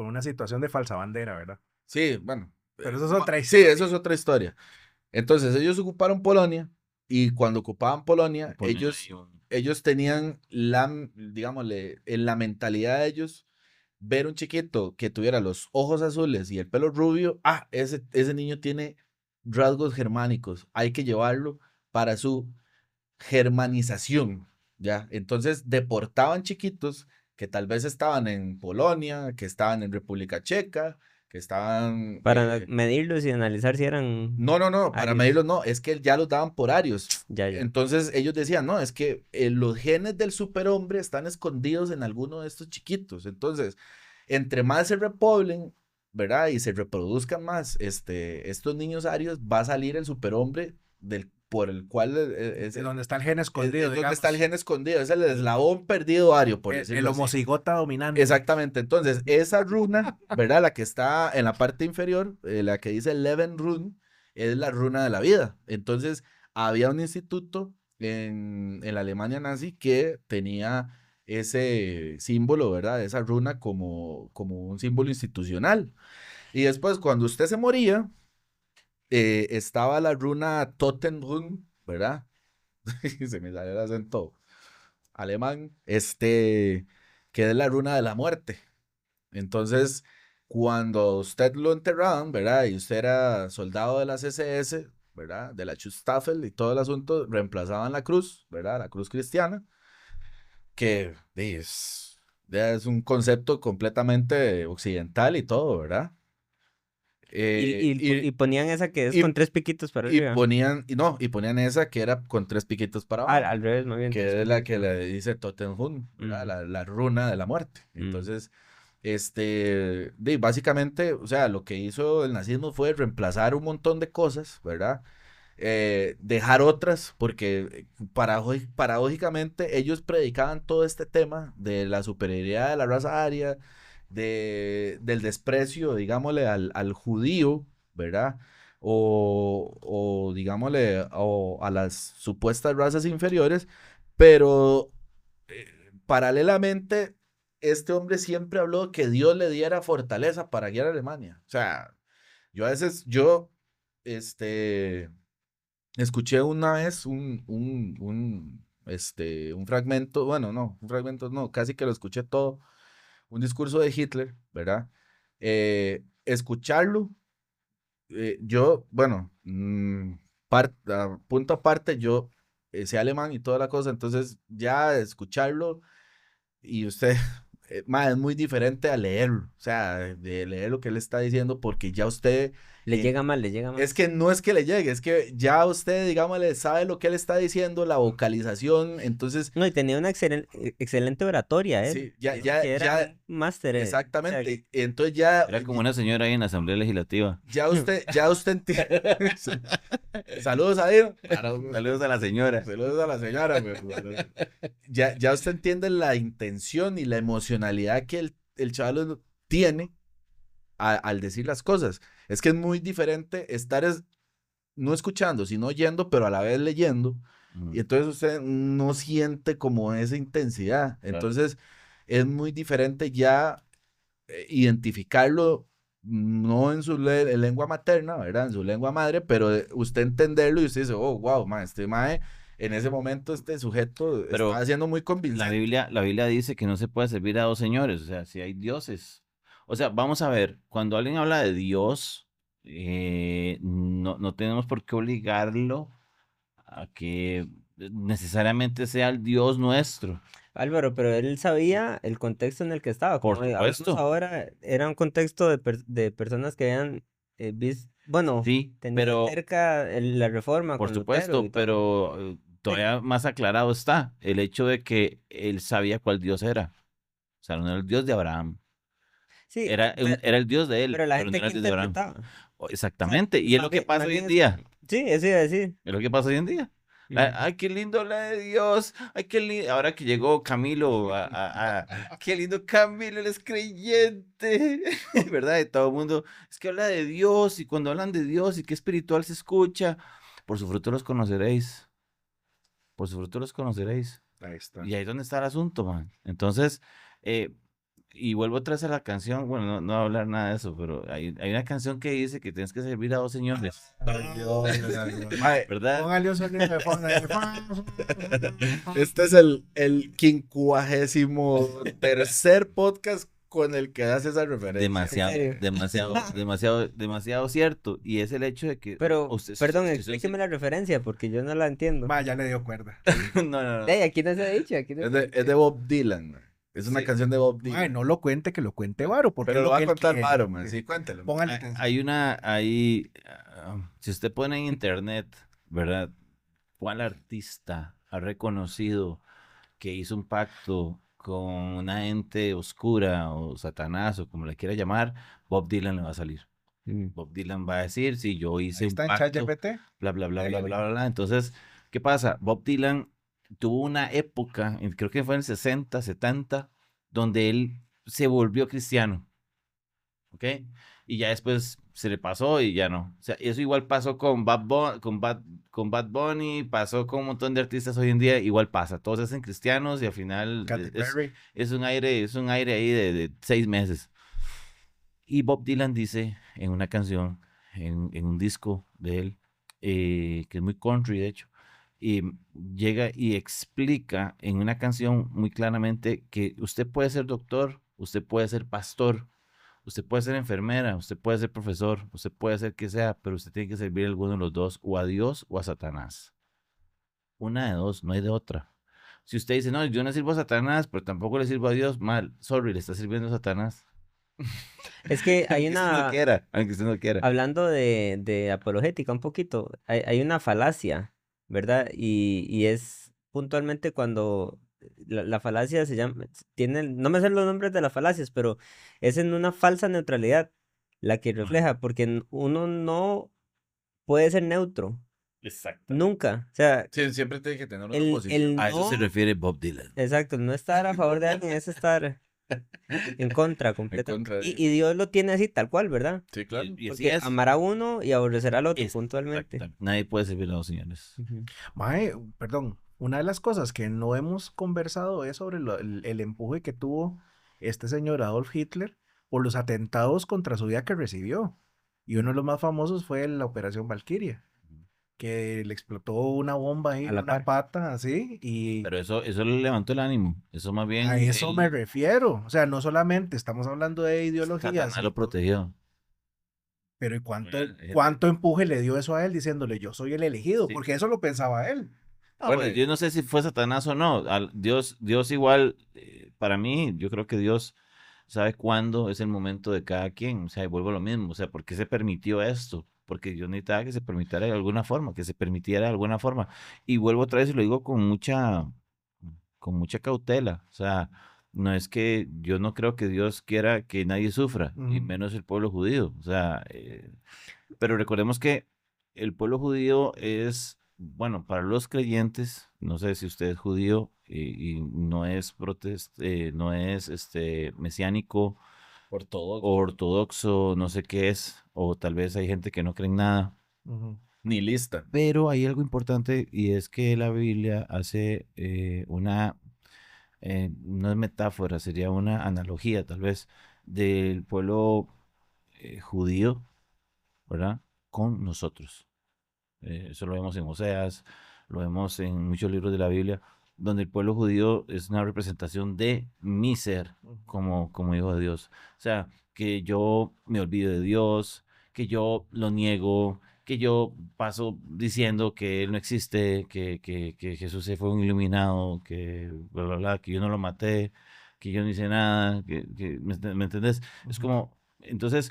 una situación de falsa bandera, ¿verdad? sí, bueno. Pero eso es otra Sí, eso es otra historia. Entonces, ellos ocuparon Polonia y cuando ocupaban Polonia, Ponen ellos, ahí un- ellos tenían digámosle, en la mentalidad de ellos, ver un chiquito que tuviera los ojos azules y el pelo rubio, ese niño tiene rasgos germánicos, hay que llevarlo para su germanización, ¿ya? Entonces deportaban chiquitos que tal vez estaban en Polonia, que estaban en República Checa, que estaban... Para medirlos y analizar si eran no, para arios. medirlos no, es que ya los daban por arios. Ya. Entonces ellos decían, no, es que los genes del superhombre están escondidos en alguno de estos chiquitos. Entonces, entre más se repoblen, ¿verdad? Y se reproduzcan más estos niños arios, va a salir el superhombre por el cual Es donde está el gen escondido, es donde está el gen escondido, es el eslabón perdido ario, por el decirlo así. homocigota dominante. Exactamente, entonces esa runa, ¿verdad? La que está en la parte inferior, la que dice Leven Rune, es la runa de la vida. Entonces había un instituto en la Alemania nazi que tenía ese símbolo, ¿verdad? Esa runa como un símbolo institucional. Y después cuando usted se moría, estaba la runa Totenrune, ¿verdad? Se me salió el acento alemán, que es la runa de la muerte. Entonces, cuando usted lo enterraban, ¿verdad? Y usted era soldado de las SS, ¿verdad? De la Schutzstaffel y todo el asunto, reemplazaban la cruz, ¿verdad? La cruz cristiana, que es un concepto completamente occidental y todo, ¿verdad? Y ponían esa que es y- con 3 piquitos para y arriba. ponían esa que era con 3 piquitos para abajo. Al revés, más bien. Que es la que le dice Totenhund, ¿verdad? La runa de la muerte. Entonces, básicamente, o sea, lo que hizo el nazismo fue reemplazar un montón de cosas, ¿verdad? Dejar otras, porque paradójicamente ellos predicaban todo este tema de la superioridad de la raza aria, del desprecio, digámosle, al judío, ¿verdad? O digámosle, o a las supuestas razas inferiores, pero paralelamente, este hombre siempre habló que Dios le diera fortaleza para guiar a Alemania. O sea, yo a veces, escuché una vez un fragmento, bueno, no, un fragmento no, casi que lo escuché todo, un discurso de Hitler, ¿verdad? Escucharlo, yo, bueno, punto aparte, yo sé alemán y toda la cosa, entonces ya escucharlo y usted, es muy diferente a leerlo, o sea, de leer lo que él está diciendo, porque ya usted... Le llega mal. Es que no es que le llegue, es que ya usted, digámosle, sabe lo que él está diciendo, la vocalización, entonces... No, y tenía una excelente oratoria, ¿eh? Sí, Que era un máster. exactamente, entonces ya... Era como una señora ahí en la Asamblea Legislativa. Ya usted entiende. Saludos a él. Saludos a la señora. Saludos a la señora. Ya usted entiende la intención y la emocionalidad que el chaval tiene al decir las cosas. Es que es muy diferente estar no escuchando, sino oyendo, pero a la vez leyendo. Y entonces usted no siente como esa intensidad. Entonces es muy diferente ya identificarlo, no en su lengua materna, ¿verdad? En su lengua madre, pero usted entenderlo y usted dice, oh, wow, este mae, en ese momento este sujeto Pero está haciendo muy convincente. La Biblia dice que no se puede servir a dos señores, o sea, si hay dioses. O sea, vamos a ver, cuando alguien habla de Dios, no tenemos por qué obligarlo a que necesariamente sea el Dios nuestro. Álvaro, pero él sabía el contexto en el que estaba. Por Como hablamos supuesto. ahora, era un contexto de personas que habían visto, bueno, Sí, tenían pero cerca la reforma por con Lutero supuesto, y todo. pero todavía más aclarado está el hecho de que él sabía cuál Dios era. O sea, no era el Dios de Abraham. Sí, Era el Dios de él, pero la pero no gente era que el Dios de Abraham. interpretaba. Exactamente. Y es lo que pasa Más hoy bien en día. sí, eso iba a decir. Es lo que pasa hoy en día. Ay, qué lindo la de Dios. Ay, qué lindo. Ahora que llegó Camilo, qué lindo Camilo, él es creyente. ¿Verdad? Y todo el mundo, es que habla de Dios y cuando hablan de Dios y qué espiritual se escucha, por su fruto los conoceréis. Por su fruto los conoceréis. Ahí está. Y ahí es donde está el asunto, man. Entonces, y vuelvo otra vez a la canción, bueno, no voy a hablar nada de eso, pero hay una canción que dice que tienes que servir a dos señores, Mae, ¿verdad? Póngale un sonido de fondo. este es el 53º podcast con el que hace esa referencia. Demasiado, serio? demasiado cierto. Y es el hecho de que Pero, usted- perdón, usted- explíqueme la referencia porque yo no la entiendo. Ma, ya le dio cuerda. No. Ey, aquí no se ha dicho, aquí no Es se ha de, dicho. es de Bob Dylan, mae. Es una Sí. canción de Bob Ma, Dylan. no lo cuente, que lo cuente Varo. Porque Pero es lo va a que él contar quiere. Varo, man. Sí, cuéntelo. Póngale Hay, atención. si usted pone en internet, ¿verdad? ¿Cuál artista ha reconocido que hizo un pacto con una ente oscura o Satanás o como le quiera llamar? Bob Dylan le va a salir. Bob Dylan va a decir, si yo hice Ahí un está en pacto, ChatGPT. bla, bla, bla, Ahí bla, lo bla, bla, bla. Entonces, ¿qué pasa? Bob Dylan tuvo una época, creo que fue en el 60, 70, donde él se volvió cristiano, ¿ok? Y ya después se le pasó y ya no. O sea, eso igual pasó con con Bad Bunny, pasó con un montón de artistas hoy en día, igual pasa. Todos se hacen cristianos y al final Katy Perry. es un aire ahí de 6 meses. Y Bob Dylan dice en una canción, en un disco de él, que es muy country, de hecho, y llega y explica en una canción muy claramente que usted puede ser doctor, usted puede ser pastor, usted puede ser enfermera, usted puede ser profesor, usted puede ser que sea, pero usted tiene que servir a alguno de los dos, o a Dios o a Satanás. Una de dos, no hay de otra. Si usted dice, no, yo no sirvo a Satanás, pero tampoco le sirvo a Dios, mal, sorry, le está sirviendo a Satanás. Es que hay Aunque usted no una, quiera, aunque usted no quiera. hablando de apologética un poquito, hay una falacia, ¿verdad? Y es puntualmente cuando la falacia se llama, no me sé los nombres de las falacias, pero es en una falsa neutralidad la que refleja, porque uno no puede ser neutro, Exacto. nunca. O sea, Sí, siempre tiene que tener una el posición. A eso se no, refiere Bob Dylan. exacto, el no estar a favor de alguien es estar en contra completamente. contra de- Y Dios lo tiene así tal cual, ¿verdad? Sí, claro. Y así Porque es. amará a uno y aborrecerá al otro, Es- puntualmente. Exacto. Nadie puede servir a dos señores. Ujú. Mae, perdón, una de las cosas que no hemos conversado es sobre el empuje que tuvo este señor Adolf Hitler por los atentados contra su vida que recibió. Y uno de los más famosos fue la Operación Valquiria, que le explotó una bomba ahí A en la una par. pata, así, y Pero eso le levantó el ánimo. Eso más bien. a eso él- me refiero. O sea, no solamente estamos hablando de ideologías, Satanás lo protegió. pero ¿y cuánto, Bueno, cuánto empuje le dio eso a él diciéndole yo soy el elegido? Sí. Porque eso lo pensaba él. Bueno, güey. yo no sé si fue Satanás o no. Dios igual, para mí, yo creo que Dios sabe cuándo es el momento de cada quien. O sea, y vuelvo a lo mismo. O sea, ¿por qué se permitió esto? Porque Dios necesitaba que se permitiera de alguna forma, que se permitiera de alguna forma. Y vuelvo otra vez y lo digo con mucha cautela. O sea, no es que yo no creo que Dios quiera que nadie sufra, y Ujú. menos el pueblo judío. O sea, pero recordemos que el pueblo judío es, bueno, para los creyentes, no sé si usted es judío y no es no es mesiánico Por todo. o ortodoxo, no sé qué es, o tal vez hay gente que no cree en nada. Ujú. Ni lista. Pero hay algo importante y es que la Biblia hace no es metáfora, sería una analogía tal vez del pueblo judío, ¿verdad? Con nosotros. Eso lo vemos en Oseas, lo vemos en muchos libros de la Biblia, donde el pueblo judío es una representación de mi ser como hijo de Dios. O sea, que yo me olvido de Dios, que yo lo niego, que yo paso diciendo que él no existe, que Jesús se fue un iluminado, que bla, bla, bla, que yo no lo maté, que yo no hice nada, ¿me entendés? Es como, entonces,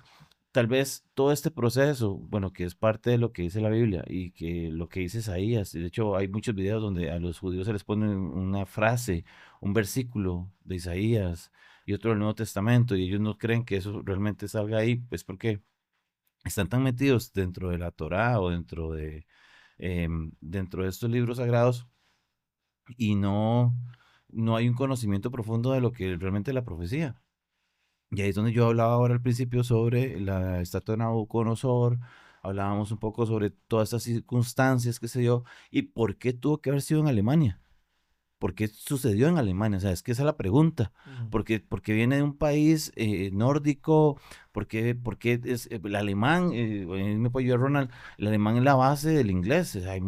tal vez todo este proceso, bueno, que es parte de lo que dice la Biblia y que lo que dice Isaías, de hecho hay muchos videos donde a los judíos se les pone una frase, un versículo de Isaías y otro del Nuevo Testamento y ellos no creen que eso realmente salga ahí, pues porque están tan metidos dentro de la Torá o dentro de estos libros sagrados y no hay un conocimiento profundo de lo que realmente es la profecía. Y ahí es donde yo hablaba ahora al principio sobre la estatua de Nabucodonosor, hablábamos un poco sobre todas esas circunstancias que se dio y por qué tuvo que haber sido en Alemania. ¿Por qué sucedió en Alemania? O sea, es que esa es la pregunta. Porque viene de un país nórdico, porque es el alemán, me puede ayudar Ronald, el alemán es la base del inglés. O sea, Es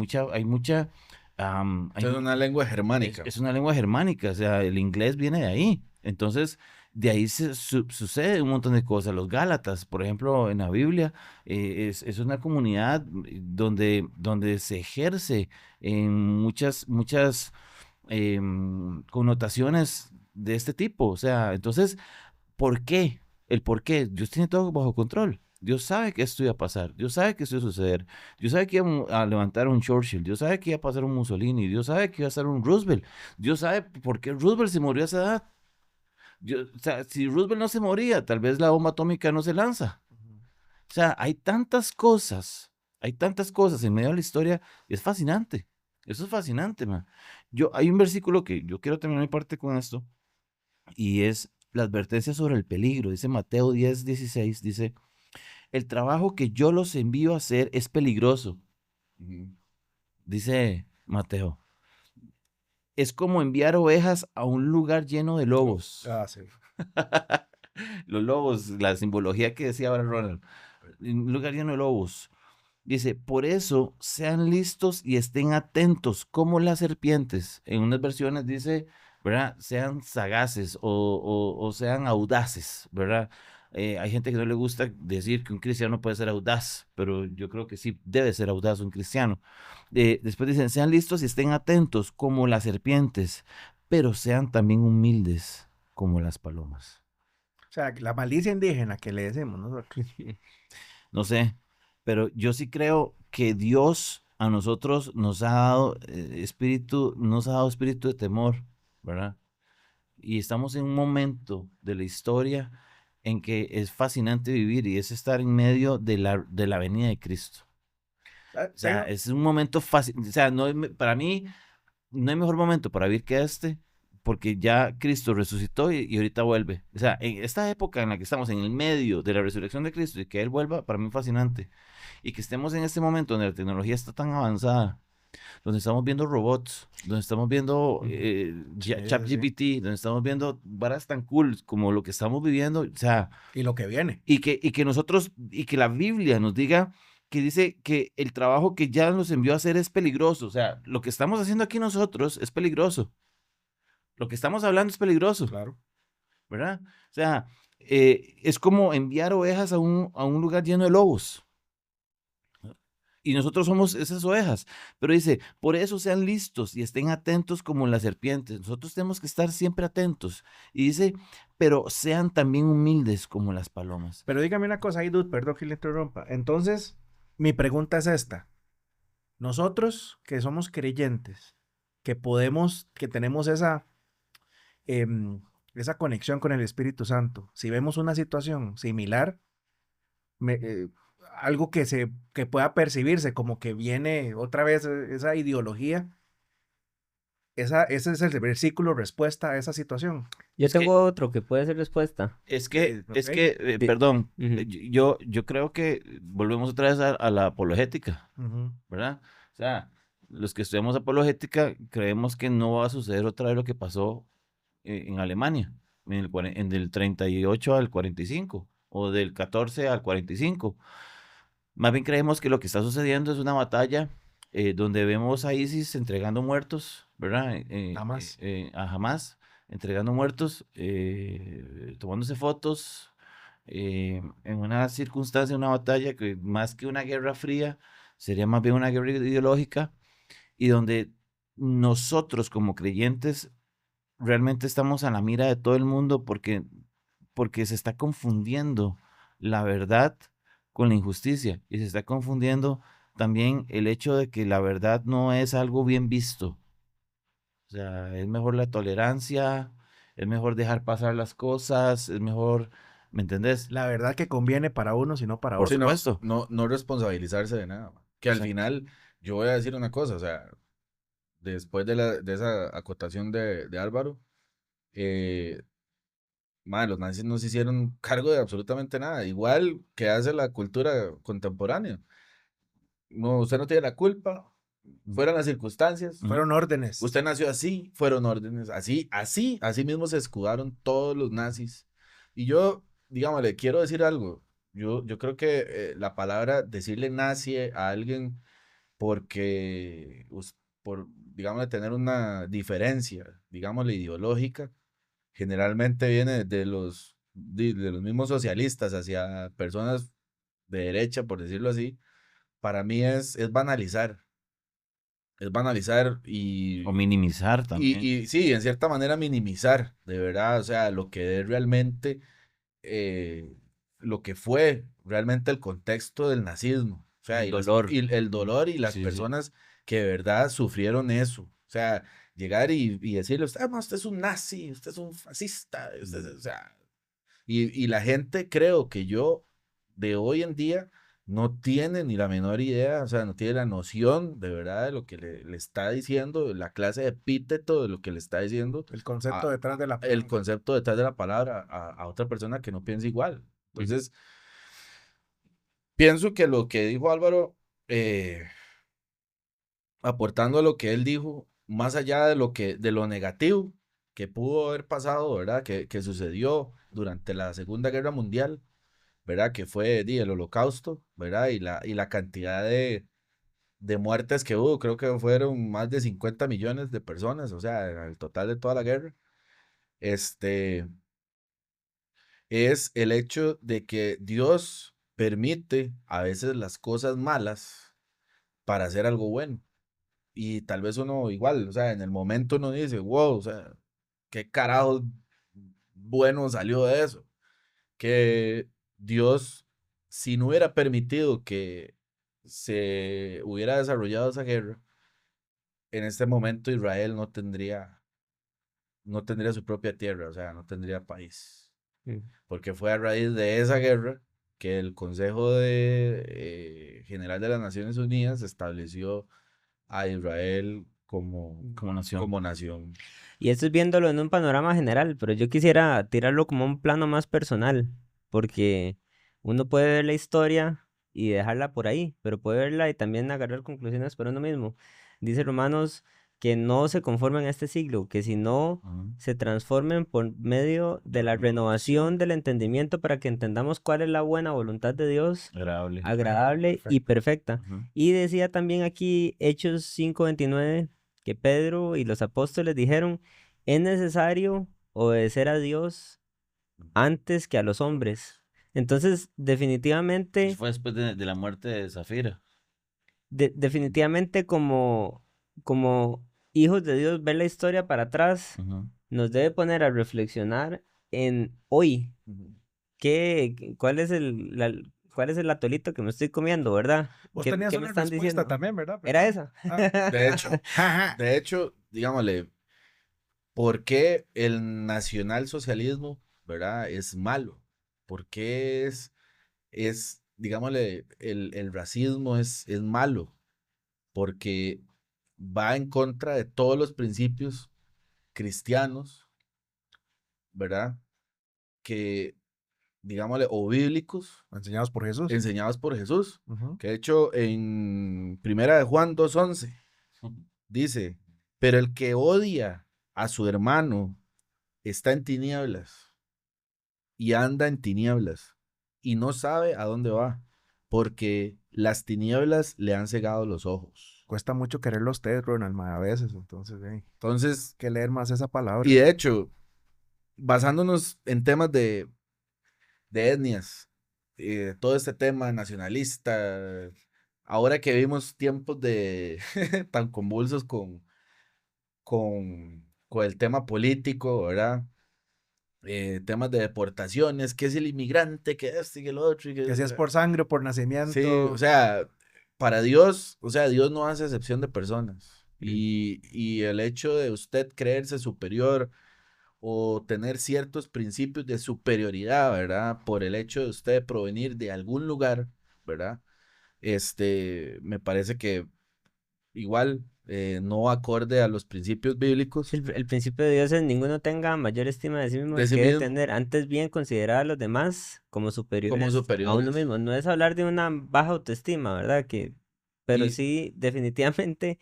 una lengua germánica. es una lengua germánica, o sea, el inglés viene de ahí. Entonces, de ahí sucede un montón de cosas. Los Gálatas, por ejemplo, en la Biblia, es una comunidad donde se ejerce en muchas connotaciones de este tipo. O sea, entonces, ¿por qué? El por qué. Dios tiene todo bajo control. Dios sabe que esto iba a pasar. Dios sabe que esto iba a suceder. Dios sabe que iba a levantar un Churchill. Dios sabe que iba a pasar un Mussolini. Dios sabe que iba a ser un Roosevelt. Dios sabe por qué Roosevelt se murió a esa edad. O sea, si Roosevelt no se moría, tal vez la bomba atómica no se lanza. O sea, hay tantas cosas en medio de la historia. Y es fascinante. Eso es fascinante, man. Hay un versículo que yo quiero terminar mi parte con esto y es la advertencia sobre el peligro. Dice Mateo 10:16, dice, el trabajo que yo los envío a hacer es peligroso. Dice Mateo, es como enviar ovejas a un lugar lleno de lobos. Ah, sí. Los lobos, la simbología que decía ahora Ronald, un lugar lleno de lobos. Dice, por eso sean listos y estén atentos como las serpientes. En unas versiones dice, ¿verdad? Sean sagaces o sean audaces, ¿verdad? Hay gente que no le gusta decir que un cristiano puede ser audaz, pero yo creo que sí debe ser audaz un cristiano. Después dicen, sean listos y estén atentos como las serpientes, pero sean también humildes como las palomas. O sea, la malicia indígena que le decimos nosotros. No sé, pero yo sí creo que Dios a nosotros nos ha dado espíritu de temor, ¿verdad? Y estamos en un momento de la historia en que es fascinante vivir y es estar en medio de la venida de Cristo. O sea, es un momento fácil, o sea, para mí no hay mejor momento para vivir que este, porque ya Cristo resucitó y ahorita vuelve. O sea, en esta época en la que estamos en el medio de la resurrección de Cristo y que Él vuelva, para mí es fascinante. Y que estemos en este momento donde la tecnología está tan avanzada, donde estamos viendo robots, donde estamos viendo ChatGPT, donde estamos viendo varas tan cool como lo que estamos viviendo, o sea, Y lo que viene. y que la Biblia nos diga que dice que el trabajo que ya nos envió a hacer es peligroso, o sea, lo que estamos haciendo aquí nosotros es peligroso, lo que estamos hablando es peligroso, Claro. ¿verdad? O sea, es como enviar ovejas a un lugar lleno de lobos. Y nosotros somos esas ovejas. Pero dice, por eso sean listos y estén atentos como las serpientes. Nosotros tenemos que estar siempre atentos. Y dice, pero sean también humildes como las palomas. Pero dígame una cosa ahí, dude, perdón que le interrumpa. Entonces, mi pregunta es esta. Nosotros que somos creyentes, que tenemos esa conexión con el Espíritu Santo, si vemos una situación similar, me- eh, algo que pueda percibirse como que viene otra vez esa ideología, ese es el versículo respuesta a esa situación. Yo Es que- tengo otro que puede ser respuesta. Es que, Ok. perdón, Ujú. yo creo que volvemos otra vez a la apologética, Ujú. ¿verdad? O sea, los que estudiamos apologética creemos que no va a suceder otra vez lo que pasó en Alemania, del 38 al 45 o del 14 al 45. Más bien creemos que lo que está sucediendo es una batalla donde vemos a ISIS entregando muertos, ¿verdad? Hamas. A Hamas, entregando muertos, tomándose fotos, en una circunstancia, una batalla que más que una guerra fría, sería más bien una guerra ideológica, y donde nosotros como creyentes realmente estamos a la mira de todo el mundo porque se está confundiendo la verdad con la injusticia, y se está confundiendo también el hecho de que la verdad no es algo bien visto. O sea, es mejor la tolerancia, es mejor dejar pasar las cosas, es mejor, ¿me entendés? La verdad que conviene para uno, sino para Por otro. Sí, no, supuesto. no responsabilizarse de nada, man. Que al Exacto. final, yo voy a decir una cosa, o sea, después de esa acotación de Álvaro, eh, man, los nazis no se hicieron cargo de absolutamente nada, igual que hace la cultura contemporánea. No, usted no tiene la culpa, fueron las circunstancias, Ujú. Fueron órdenes. usted nació así, fueron órdenes, así mismo se escudaron todos los nazis. Y yo, digamos, le quiero decir algo, yo creo que la palabra decirle nazi a alguien porque, por, digamos, tener una diferencia, digamos, ideológica, generalmente viene de los mismos socialistas hacia personas de derecha, por decirlo así. Para mí es banalizar O minimizar también. y sí, en cierta manera minimizar, de verdad, o sea, lo que es realmente, eh, lo que fue realmente el contexto del nazismo, o sea, El dolor. y el dolor y las Sí, sí. personas que de verdad sufrieron eso, o sea, llegar y decirle, usted es un nazi, usted es un fascista, o sea, y la gente, creo que yo, de hoy en día, no tiene ni la menor idea, o sea, no tiene la noción de verdad de lo que le está diciendo, la clase de epíteto de lo que le está diciendo, El concepto a- detrás de la el palabra. concepto detrás de la palabra a otra persona que no piensa igual. Entonces, pienso que lo que dijo Álvaro, aportando a lo que él dijo, más allá de lo negativo que pudo haber pasado, ¿verdad? Que sucedió durante la Segunda Guerra Mundial, ¿verdad? Que fue el Holocausto, ¿verdad? Y la cantidad de muertes que hubo, creo que fueron más de 50 millones de personas, o sea, el total de toda la guerra. Este es el hecho de que Dios permite a veces las cosas malas para hacer algo bueno. Y tal vez uno igual, o sea, en el momento uno dice, wow, o sea, qué carajo bueno salió de eso. Que Dios, si no hubiera permitido que se hubiera desarrollado esa guerra, en este momento Israel no tendría su propia tierra, o sea, no tendría país. Mm. Porque fue a raíz de esa guerra que el Consejo General de las Naciones Unidas estableció a Israel Como nación. como nación. Y esto es viéndolo en un panorama general, pero yo quisiera tirarlo como un plano más personal, porque uno puede ver la historia y dejarla por ahí, pero puede verla y también agarrar conclusiones por uno mismo. Dice Romanos que no se conformen a este siglo, que si no Ujú. se transformen por medio de la renovación del entendimiento para que entendamos cuál es la buena voluntad de Dios, Agradable. agradable y perfecta. Ujú. Y decía también aquí Hechos 5:29 que Pedro y los apóstoles dijeron, es necesario obedecer a Dios antes que a los hombres. Entonces, Eso definitivamente, fue después de la muerte de Zafira. definitivamente como hijos de Dios, ver la historia para atrás Ujú. nos debe poner a reflexionar en hoy. ¿Cuál es el atolito que me estoy comiendo, verdad? Vos ¿Qué, tenías qué me una están respuesta diciendo? también, ¿verdad? ¿Era esa? De hecho, de hecho, digámosle, ¿por qué el nacionalsocialismo, verdad, es malo? ¿Por qué digámosle, el racismo es malo? Porque va en contra de todos los principios cristianos, ¿verdad? Que, digámosle, o bíblicos, Enseñados por Jesús. enseñados por Jesús. Ujú. Que de hecho en Primera de Juan 2:11 dice, pero el que odia a su hermano está en tinieblas y anda en tinieblas y no sabe a dónde va, porque las tinieblas le han cegado los ojos. Cuesta mucho quererlo a usted, Ronald, a veces. Entonces, hay Entonces, que leer más esa palabra. y de hecho, basándonos en temas de de etnias, todo este tema nacionalista, ahora que vimos tiempos de tan convulsos con el tema político, ¿verdad? Temas de deportaciones, que es el inmigrante, que este, que el otro. Que si es por sangre o por Sí, nacimiento. o sea, para Dios, o sea, Dios no hace excepción de personas. Y el hecho de usted creerse superior o tener ciertos principios de superioridad, ¿verdad? Por el hecho de usted provenir de algún lugar, ¿verdad? Me parece que igual no acorde a los principios bíblicos Sí, el principio de Dios es ninguno tenga mayor estima de sí mismo de del sí que debe mismo tener, antes bien considerar a los demás como como superiores a uno superiores. mismo. No es hablar de una baja autoestima, ¿verdad? Pero Y, sí, definitivamente,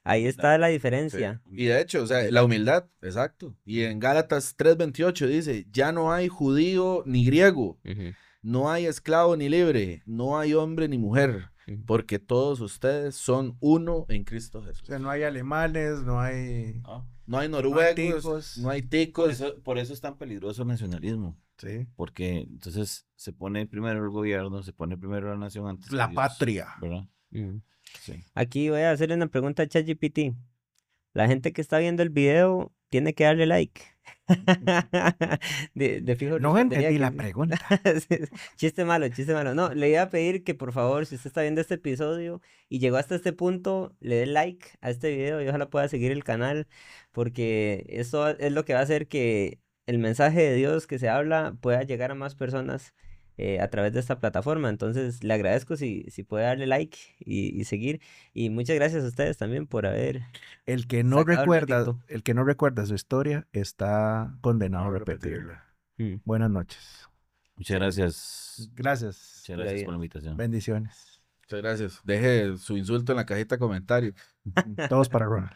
ahí está la sí, diferencia. y de hecho, o sea, la humildad, exacto. Y en Gálatas 3:28 dice, ya no hay judío ni griego, Ujú, no hay esclavo ni libre, no hay hombre ni mujer, ujú. porque todos ustedes son uno en Cristo O Jesús. sea, no hay alemanes, no hay Ah, No hay no hay noruegos, ticos. no hay Por ticos. por eso es tan peligroso el nacionalismo, Sí. porque entonces se pone primero el gobierno, se pone primero la nación antes que La Dios, patria. ¿verdad? Ujú. Sí. Aquí voy a hacerle una pregunta a ChatGPT. La gente que está viendo el video tiene que darle like. De fijo No respondería entendí que la sí. pregunta. Sí, chiste malo, chiste malo. No, le iba a pedir que por favor, si usted está viendo este episodio y llegó hasta este punto, le dé like a este video y ojalá pueda seguir el canal, porque eso es lo que va a hacer que el mensaje de Dios que se habla pueda llegar a más personas a través de esta plataforma. Entonces, le agradezco si puede darle like y seguir. Y muchas gracias a ustedes también por haber El que no sacado el recuerda, ratito. el que no recuerda su historia está condenado a No, repetirla. Mm. Buenas noches. Muchas gracias. Gracias. Muchas Pura gracias vida. por la invitación. Bendiciones. Muchas gracias. Deje su insulto en la cajita de comentarios. Todos para Ronald.